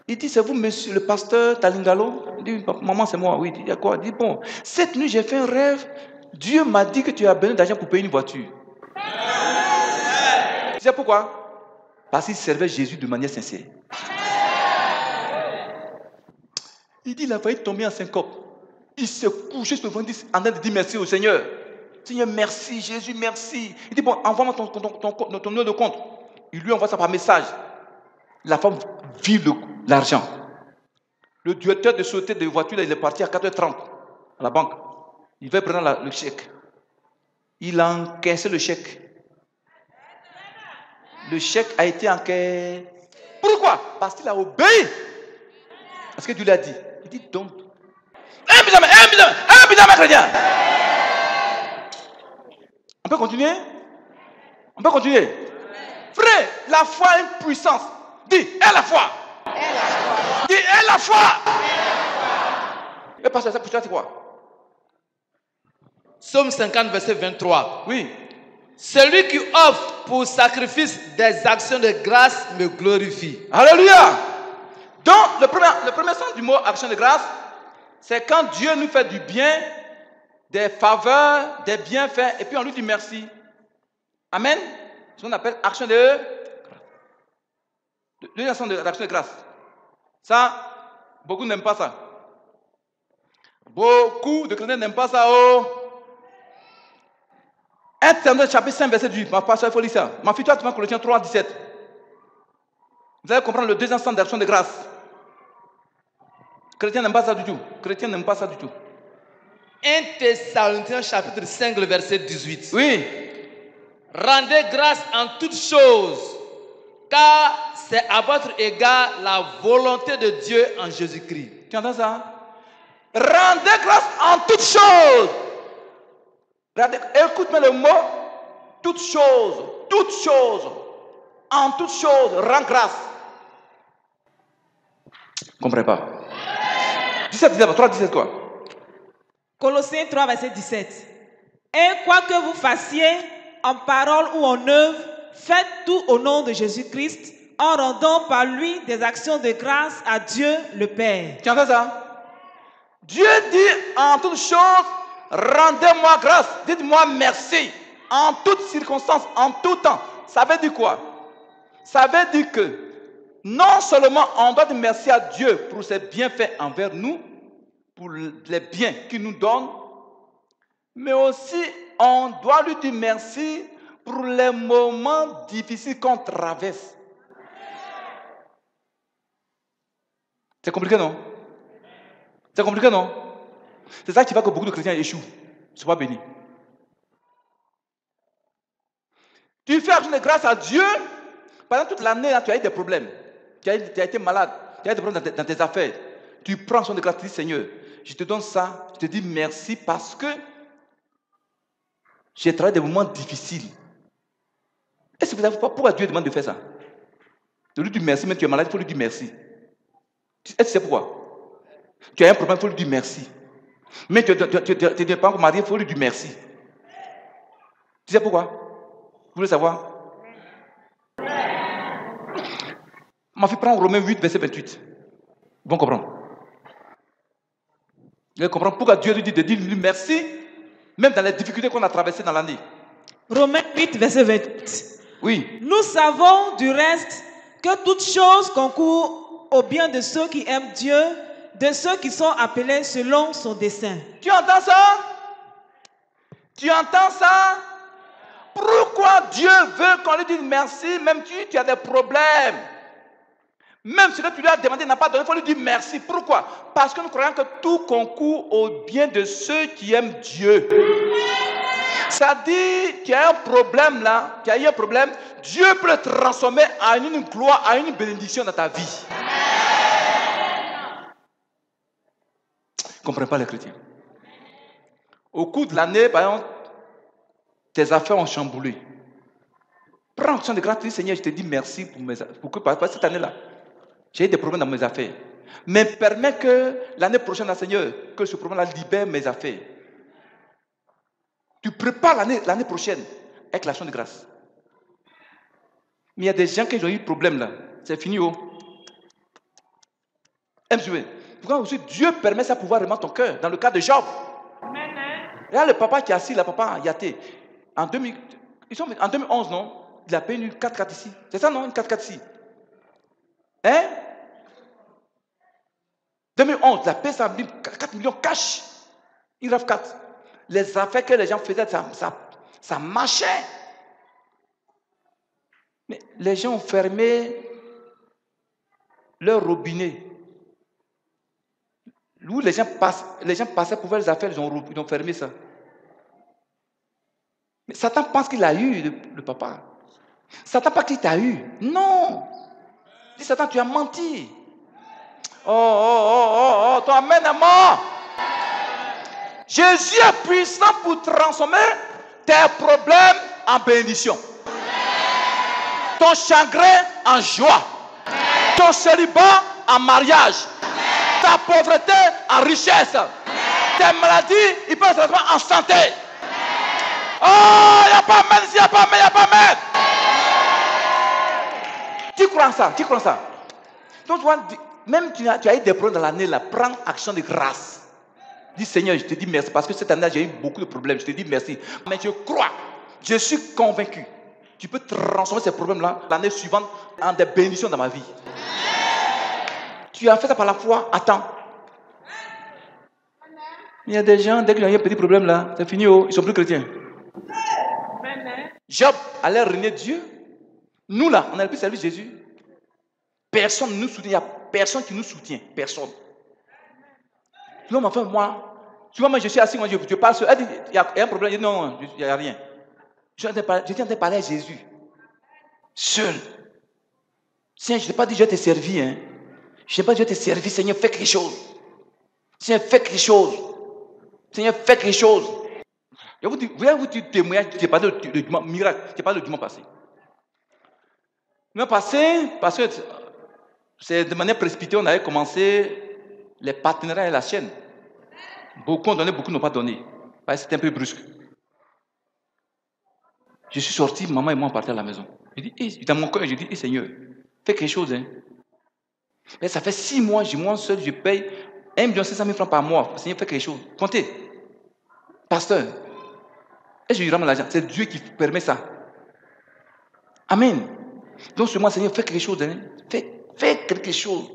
Il dit, c'est vous, monsieur le pasteur Talingalo? Il dit, maman, c'est moi. Oui, il dit, il y a quoi? Il dit, bon, cette nuit, j'ai fait un rêve. Dieu m'a dit que tu as besoin d'argent pour payer une voiture. Tu sais pourquoi? Parce qu'il servait Jésus de manière sincère. Il dit, il a failli tomber en syncope. Il s'est couché sur le ventre en train de dire merci au Seigneur. Seigneur, merci, Jésus, merci. Il dit, bon, envoie-moi ton numéro de compte. Il lui envoie ça par message. La femme vit l'argent. Le directeur de société de voiture, il est parti à 4h30 à la banque. Il va prendre le chèque. Il a encaissé le chèque. Le chèque a été encaissé. Pourquoi? Parce qu'il a obéi à ce que Dieu lui a dit. Il dit donc. Un bizarre chrétien. On peut continuer? On peut continuer? Frère, la foi a une puissance. Dis, est la foi. Dis, est la foi. Et pasteur, ça pour toi, c'est quoi? Psaume 50, verset 23. Oui. Celui qui offre pour sacrifice des actions de grâce me glorifie. Alléluia. Donc, le premier sens du mot action de grâce, c'est quand Dieu nous fait du bien, des faveurs, des bienfaits, et puis on lui dit merci. Amen. Ce qu'on appelle action de grâce. L'action de grâce. Ça, beaucoup n'aiment pas ça. Beaucoup de chrétiens n'aiment pas ça. 1 Timothée chapitre 5, verset 8. Ma pasteur, il faut lire ça. Ma fille, toi, tu vas Colossiens 3, 17. Vous allez comprendre le deuxième sens d'action de grâce. Chrétien n'aime pas ça du tout. Chrétien n'aime pas ça du tout. 1 Thessaloniciens chapitre 5, le verset 18. Oui. Rendez grâce en toutes choses, car c'est à votre égard la volonté de Dieu en Jésus-Christ. Tu entends ça? Rendez grâce en toutes choses. Écoute-moi le mot. Toutes choses. Toutes choses. En toutes choses, rends grâce. Je ne comprends pas. 3, 17 quoi? Colossiens 3, verset 17. Et quoi que vous fassiez, en parole ou en œuvre, faites tout au nom de Jésus-Christ, en rendant par lui des actions de grâce à Dieu le Père. Tu entends ça? Dieu dit en toutes choses, rendez-moi grâce, dites-moi merci. En toutes circonstances, en tout temps. Ça veut dire quoi? Ça veut dire que non seulement on doit dire merci à Dieu pour ses bienfaits envers nous, pour les biens qu'il nous donne, mais aussi on doit lui dire merci pour les moments difficiles qu'on traverse. C'est compliqué, non? C'est compliqué, non? C'est ça qui fait que beaucoup de chrétiens échouent. Ne soient pas bénis. Tu fais action de grâce à Dieu. Pendant toute l'année, tu as eu des problèmes. Tu as été malade. Tu as eu des problèmes dans tes affaires. Tu prends action de grâce, tu dis Seigneur, je te donne ça. Je te dis merci parce que j'ai travaillé des moments difficiles. Est-ce que vous savez pas pourquoi Dieu demande de faire ça? De lui dire merci, mais tu es malade, il faut lui dire merci. Est-ce que c'est pourquoi? Tu as un problème, il faut lui dire merci. Mais tu n'es pas encore marié, il faut lui dire merci. Tu sais pourquoi? Vous voulez savoir? Ma fille prend Romains 8, verset 28. Ils vont comprendre. Ils vont comprendre pourquoi Dieu lui dit de dire merci, même dans les difficultés qu'on a traversées dans l'année. Romains 8, verset 28. Oui. Nous savons du reste que toute chose concourt au bien de ceux qui aiment Dieu, de ceux qui sont appelés selon son dessein. Tu entends ça? Tu entends ça? Pourquoi Dieu veut qu'on lui dise merci, même si tu as des problèmes? Même si ce que tu lui as demandé n'a pas donné, il faut lui dire merci. Pourquoi? Parce que nous croyons que tout concourt au bien de ceux qui aiment Dieu. Ça dit, tu as un problème là, tu as eu un problème, Dieu peut le transformer en une gloire, en une bénédiction dans ta vie. Je ne comprends pas les chrétiens. Au cours de l'année, par exemple, tes affaires ont chamboulé. Prends action de grâce, dis Seigneur, je te dis merci pour cette année-là. J'ai eu des problèmes dans mes affaires. Mais permets que l'année prochaine, Seigneur, que ce problème-là libère mes affaires. Tu prépares l'année prochaine avec l'action de grâce. Mais il y a des gens qui ont eu des problèmes là. C'est fini, oh. Pourquoi aussi Dieu permet ça pour voir vraiment ton cœur. Dans le cas de Job. Regarde le papa qui est assis, le papa Yaté. En 2011, non? Il a payé une 4x4 ici. C'est ça, non? Une 4x4 ici. Hein? 2011, il a payé 4 millions cash. Une RAV4. Les affaires que les gens faisaient, ça marchait. Mais les gens ont fermé leur robinet. Où les gens passaient pour faire les affaires, ils ont fermé ça. Mais Satan pense qu'il a eu le papa. Satan pense qu'il t'a eu. Non. Dis Satan, tu as menti. Oh, ton amen est mort. Jésus est puissant pour transformer tes problèmes en bénédiction. Ton chagrin en joie. Ton célibat en mariage. Ta pauvreté en richesse. Tes maladies, il peut se transformer en santé. Oh, il n'y a pas amen ici, il n'y a pas amen, il n'y a pas amen. Tu crois en ça, tu crois en ça. Donc, même tu as eu des problèmes dans l'année, là, prends action de grâce. Dis Seigneur, je te dis merci parce que cette année j'ai eu beaucoup de problèmes. Je te dis merci. Mais je crois, je suis convaincu. Tu peux transformer ces problèmes-là l'année suivante en des bénédictions dans ma vie. Tu as fait ça par la foi. Attends. Il y a des gens, dès qu'ils ont eu un petit problème là, c'est fini, oh, ils sont plus chrétiens. Job allait régner Dieu. Nous là, on a le plus servi Jésus. Personne ne nous soutient. Il n'y a personne qui nous soutient. Personne. L'homme, enfin, moi, tu vois, moi, je suis assis, moi, je parle seul. Elle dit, il y a un problème. Je dis, non, il n'y a rien. Je suis en train de parler à Jésus. Seul. Seigneur, je ne t'ai pas dit, je vais te servir. Hein. Je n'ai pas dit, je vais te servir. Seigneur, fais quelque chose. Seigneur, fais quelque chose. Seigneur, fais quelque chose. Je vous dis, vous voyez, vous témoignez, je n'ai pas de miracle, je n'ai pas de dimanche passé. Le dimanche passé, parce que c'est de manière précipitée, on avait commencé les partenariats et la chaîne. Beaucoup ont donné, beaucoup n'ont pas donné. C'était un peu brusque. Je suis sorti, maman et moi on partait à la maison. Je dis, dans mon cœur, je dis, Seigneur, fais quelque chose. Hein. Mais ça fait 6 mois, moi seul, je paye 1,5 million par mois. Le Seigneur fait quelque chose. Comptez. Pasteur. Et je lui ramène l'argent. C'est Dieu qui permet ça. Amen. Donc, sur moi, Seigneur, fais quelque chose. Hein. Fais quelque chose.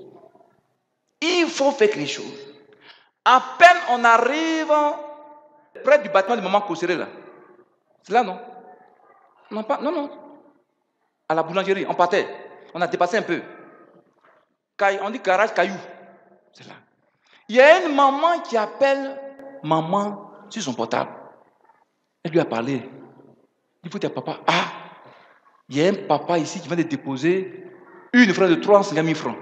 Il faut faire quelque chose. À peine on arrive près du bâtiment du maman Kosséré là. C'est là, non? Non, pas, non. À la boulangerie, on partait. On a dépassé un peu. On dit garage caillou. C'est là. Il y a une maman qui appelle maman sur son portable. Elle lui a parlé. Il faut dire papa, il y a un papa ici qui vient de déposer une offrande de 350 000 francs.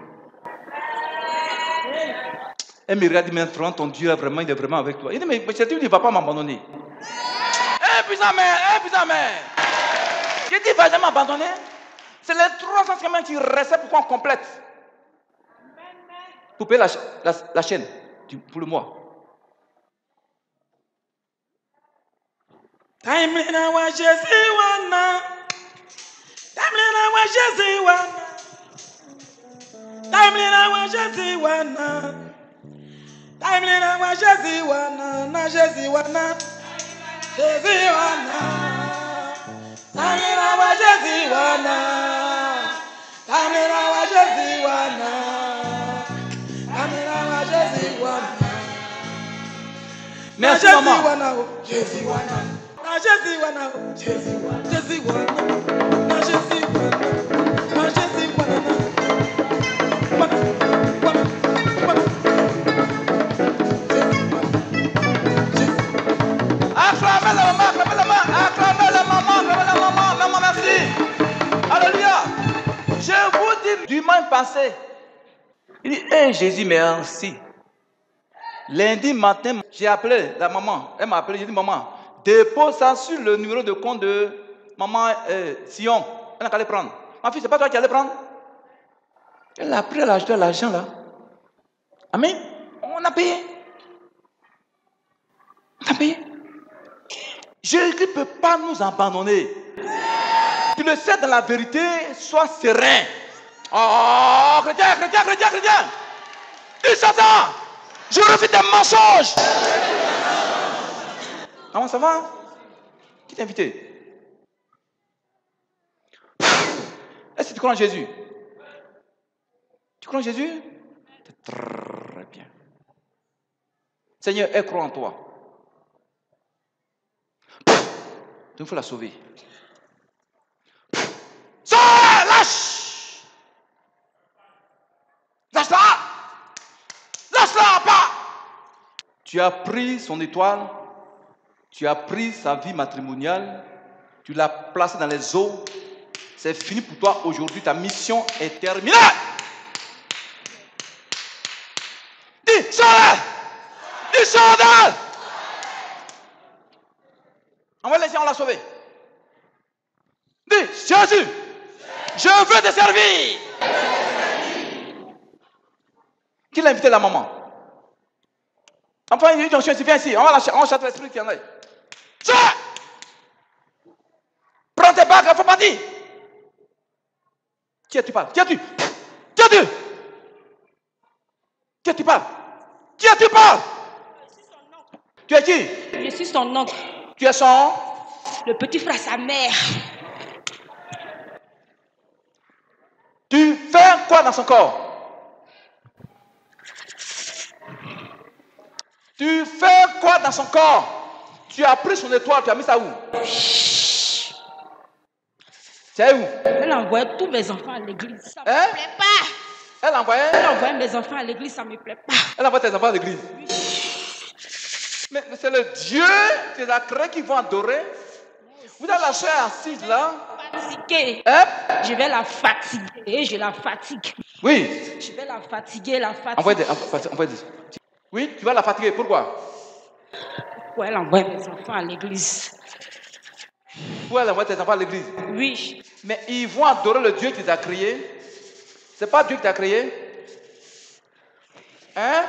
Elle me regarde, dit, mais ton Dieu, vraiment, il est vraiment avec toi. Il dit, mais c'est lui, il ne va pas m'abandonner. Puissant mère. J'ai dit, il ne va jamais m'abandonner. C'est les 350 000 qui restaient pour qu'on complète. Pour payer la chaîne pour le mois. Merci maman. Acclamez la maman, merci. Alléluia. Je vous dis, dimanche passé, il dit, Jésus, merci. Lundi matin, j'ai appelé la maman. Elle m'a appelé, j'ai dit, maman, dépose ça sur le numéro de compte de maman Sion. Elle n'a qu'à aller prendre. Ma fille, c'est pas toi qui allais prendre? Elle a pris, elle a ajouté l'argent là. Amen. On a payé. Jésus ne peut pas nous abandonner. Tu le sais dans la vérité, sois serein. Oh, chrétien. Dis Satan, je refuse tes mensonges. Comment ça va? Qui t'a invité? Est-ce que tu crois en Jésus? Tu crois en Jésus? C'est très bien. Seigneur, elle croit en toi. Donc il faut la sauver. Sors, lâche! Lâche-la pas! Tu as pris son étoile, tu as pris sa vie matrimoniale, tu l'as placée dans les eaux. C'est fini pour toi aujourd'hui, ta mission est terminée. Dis, sors-la! On va laisser, on l'a sauvé. Dis, Jésus, je veux te servir. Qui l'a invité la maman? Enfin, il dit, viens ici, on va chasser l'esprit qui en a. Prends tes bagues, il faut partir. Qui tu parles? Qui es-tu? Tu es qui? Je suis son oncle. Tu es son? Le petit frère, sa mère. Tu fais quoi dans son corps? Tu fais quoi dans son corps? Tu as pris son étoile, tu as mis ça où? C'est où? Elle envoyait tous mes enfants à l'église. Ça ne me plaît pas. Elle envoyait mes enfants à l'église, ça ne me plaît pas. Elle envoie tes enfants à l'église. Mais c'est le Dieu qui les a créés qui vont adorer. Vous avez la chair assise là. Fatiguée. Je vais la fatiguer et je la fatigue. Oui. Je vais la fatiguer, Envoie des. Oui, tu vas la fatiguer. Pourquoi? Pourquoi elle envoie mes enfants à l'église? Pourquoi elle envoie tes enfants à l'église? Oui. Mais ils vont adorer le Dieu qui les a créés. C'est pas Dieu qui t'a créé. Hein?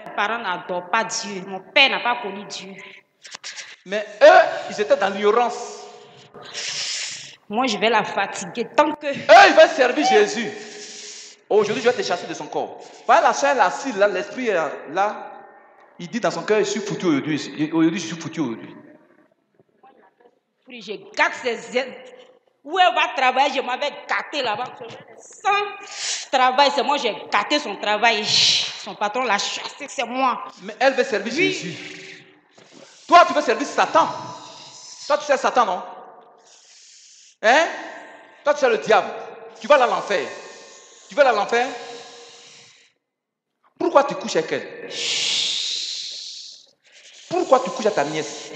Mes parents n'adorent pas Dieu. Mon père n'a pas connu Dieu. Mais eux, ils étaient dans l'ignorance. Moi, je vais la fatiguer tant que... Eux, ils veulent servir Jésus. Aujourd'hui, je vais te chasser de son corps. Voilà, la chair est assise là, l'esprit est là. Il dit dans son cœur, je suis foutu aujourd'hui. Aujourd'hui, je suis foutu aujourd'hui. Je gâte ses ailes. Où elle va travailler, je m'avais gâté là-bas. Sans travail, c'est moi, j'ai gâté son travail. Son patron l'a chassé, c'est moi. Mais elle veut servir Jésus. Toi, tu veux servir Satan. Toi, tu sais Satan, non? Hein? Toi, tu sais le diable. Tu vas aller à l'enfer. Tu vas aller à l'enfer? Pourquoi tu couches avec elle? Pourquoi tu couches à ta nièce?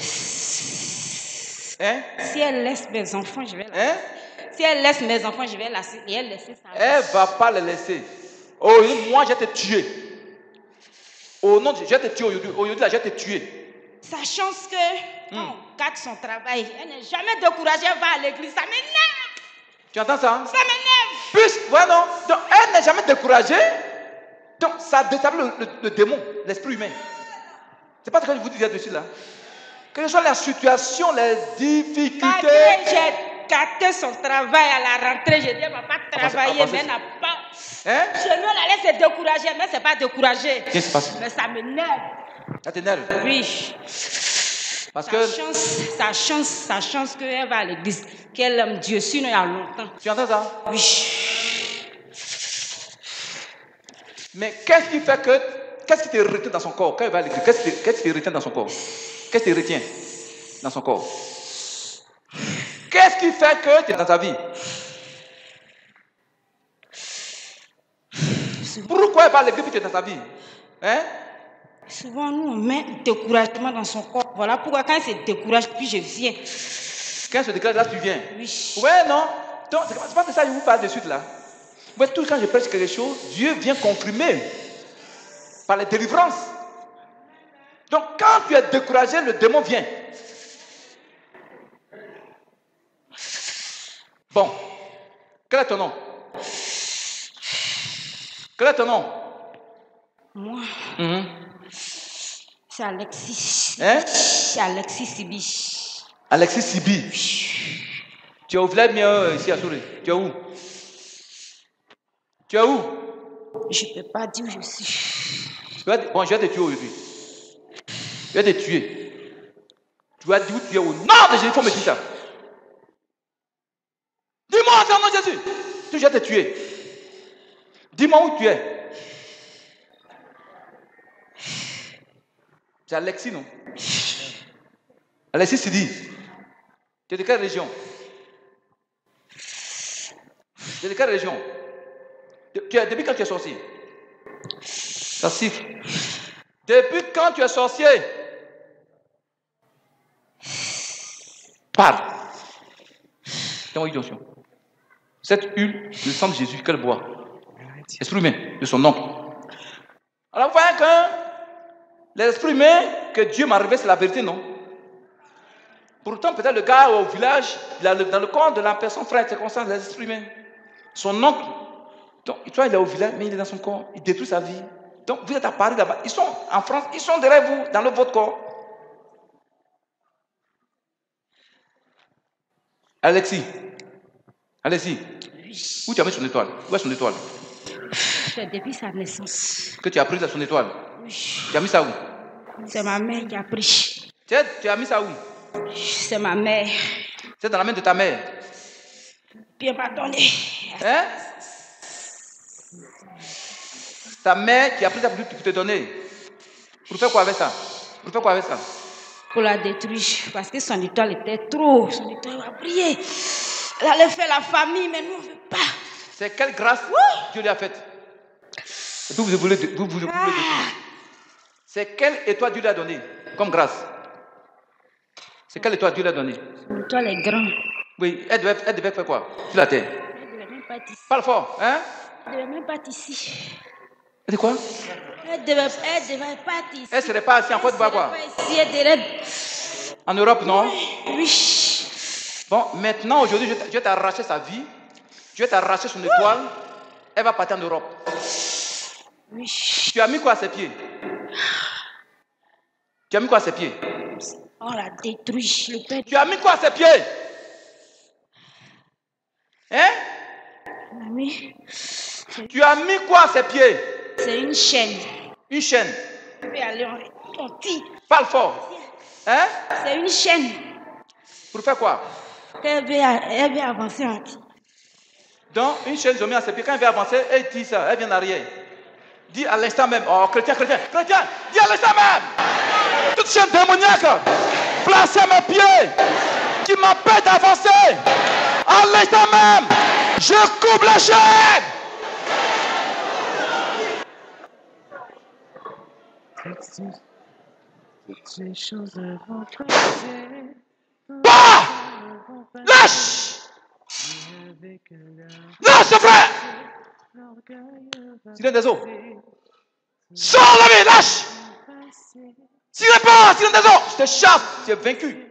Hein? Si elle laisse mes enfants, je vais la Hein? Si elle laisse mes enfants, je vais la et elle laisser sa vie. Elle ne va pas les laisser. Oh, moi, je vais te tuer. Oh non, je vais te tuer aujourd'hui. Aujourd'hui, là, je vais te tuer. Sachant que quand on gâte son travail, elle n'est jamais découragée, elle va à l'église. Ça m'énerve. Tu entends ça? Ça m'énerve. Ouais, non. Donc, elle n'est jamais découragée. Donc, ça déstabilise le démon, l'esprit humain. C'est pas ce que je vous disais dessus là. Quelles sont les situations, les difficultés. Malgré j'ai gâté son travail à la rentrée, j'ai dit elle ne va pas travailler, mais elle n'a pas. Hein? Chez nous, elle allait se décourager, mais c'est pas découragé. Qu'est-ce qui se passe? Mais ça m'énerve. Ça t'énerve? Oui. Parce que. Sa chance qu'elle va à l'église, qu'elle aime Dieu, sinon il y a longtemps. Tu entends ça? Oui. Mais qu'est-ce qui fait que. Qu'est-ce qui te retient dans son corps? Quand elle va à l'église, qu'est-ce qui te retient dans son corps? Qu'est-ce qui te retient dans son corps? Qu'est-ce qui fait que tu es dans ta vie? Pourquoi elle va à l'église et tu es dans ta vie? Hein? Souvent, nous, on met découragement dans son corps. Voilà pourquoi quand elle se décourage, puis je viens. Quand elle se décourage, là, tu viens. Oui. Ouais, non? Donc, c'est pas de ça que je vous parle de suite, là. Ouais, tout quand je prêche quelque chose, Dieu vient confirmer par les délivrances. Donc, quand tu es découragé, le démon vient. Bon. Quel est ton nom? Quel est ton nom? Moi, c'est Alexis. Hein? C'est Alexis Sibi. Alexis Sibi. Tu es au village mien ici à Souré. Tu es où? Tu es où? Je ne peux pas dire où je suis. Bon, je vais te tuer aujourd'hui. Je vais te tuer. Tu vas dire où tu es au nom de Jésus. Il faut me dire ça. Dis-moi en nom de Jésus. Je vais te tuer. Dis-moi où tu es. C'est Alexis, non? Alexis Sidi. Tu es de quelle région? Tu es de quelle région? Depuis quand tu es sorcier? Ça siffle. Depuis quand tu es sorcier? Parle. Dans l'onction. Cette huile, le sang de Jésus qu'elle boit. L'esprit humain de son oncle. Alors vous voyez que l'esprit humain que Dieu m'a révélé, c'est la vérité, non? Pourtant, peut-être le gars au village, dans le corps de la personne, frère, c'est comme ça, l'esprit humain. Son oncle, donc, toi, il est au village, mais il est dans son corps, il détruit sa vie. Donc, vous êtes à Paris là-bas, ils sont en France, ils sont derrière vous, dans votre corps. Alexis, où tu as mis son étoile? Où est son étoile? C'est depuis sa naissance. Que tu as pris de son étoile? Oui. Tu as mis ça où? C'est ma mère qui a pris. Tu as mis ça où? C'est ma mère. C'est dans la main de ta mère. Bien pardonné. Hein? Ta mère qui a pris ça pour te donner. Pour faire quoi avec ça? Pour faire quoi avec ça? Pour la détruire. Parce que son étoile était trop. Son étoile a brillé. Elle allait faire la famille, mais nous, on ne veut pas. C'est quelle grâce Dieu lui a faite? Et puis vous voulez détruire. C'est quelle étoile Dieu lui a donné comme grâce? C'est quelle étoile Dieu lui a donné? Son étoile est grande. Oui, elle devait faire quoi? Sur la terre. Elle ne devait même pas être ici. Parle fort, hein? Elle ne devait même pas être ici. Elle dit quoi? Elle ne devait pas être ici. Elle ne serait pas assise en Côte d'Ivoire quoi? Ici, elle devait... En Europe, non? Oui. Bon, maintenant, aujourd'hui, je vais t'arracher sa vie. Je vais t'arracher son étoile. Elle va partir en Europe. Oui. Tu as mis quoi à ses pieds? Tu as mis quoi à ses pieds? On l'a détruit. Le père... Tu as mis quoi à ses pieds? Hein? Mamie, Tu as mis quoi à ses pieds? C'est une chaîne. Une chaîne. Je vais aller, on tire. Parle fort. Hein? C'est une chaîne. Pour faire quoi? Elle veut avancer en tir. Donc, une chaîne, je mets à ses pieds. Quand elle veut avancer, elle tire ça. Elle vient en arrière. Dis à l'instant même. Oh, chrétien. Dis à l'instant même. Toute chaîne démoniaque placée à mes pieds qui m'empêche d'avancer. À l'instant même, je coupe la chaîne. Ces choses vont passer. Bah! Lâche! Lâche, frère! Silence des eaux. Sors la vie, lâche! Silence pas, silence des eaux. Je te chasse, tu es vaincu.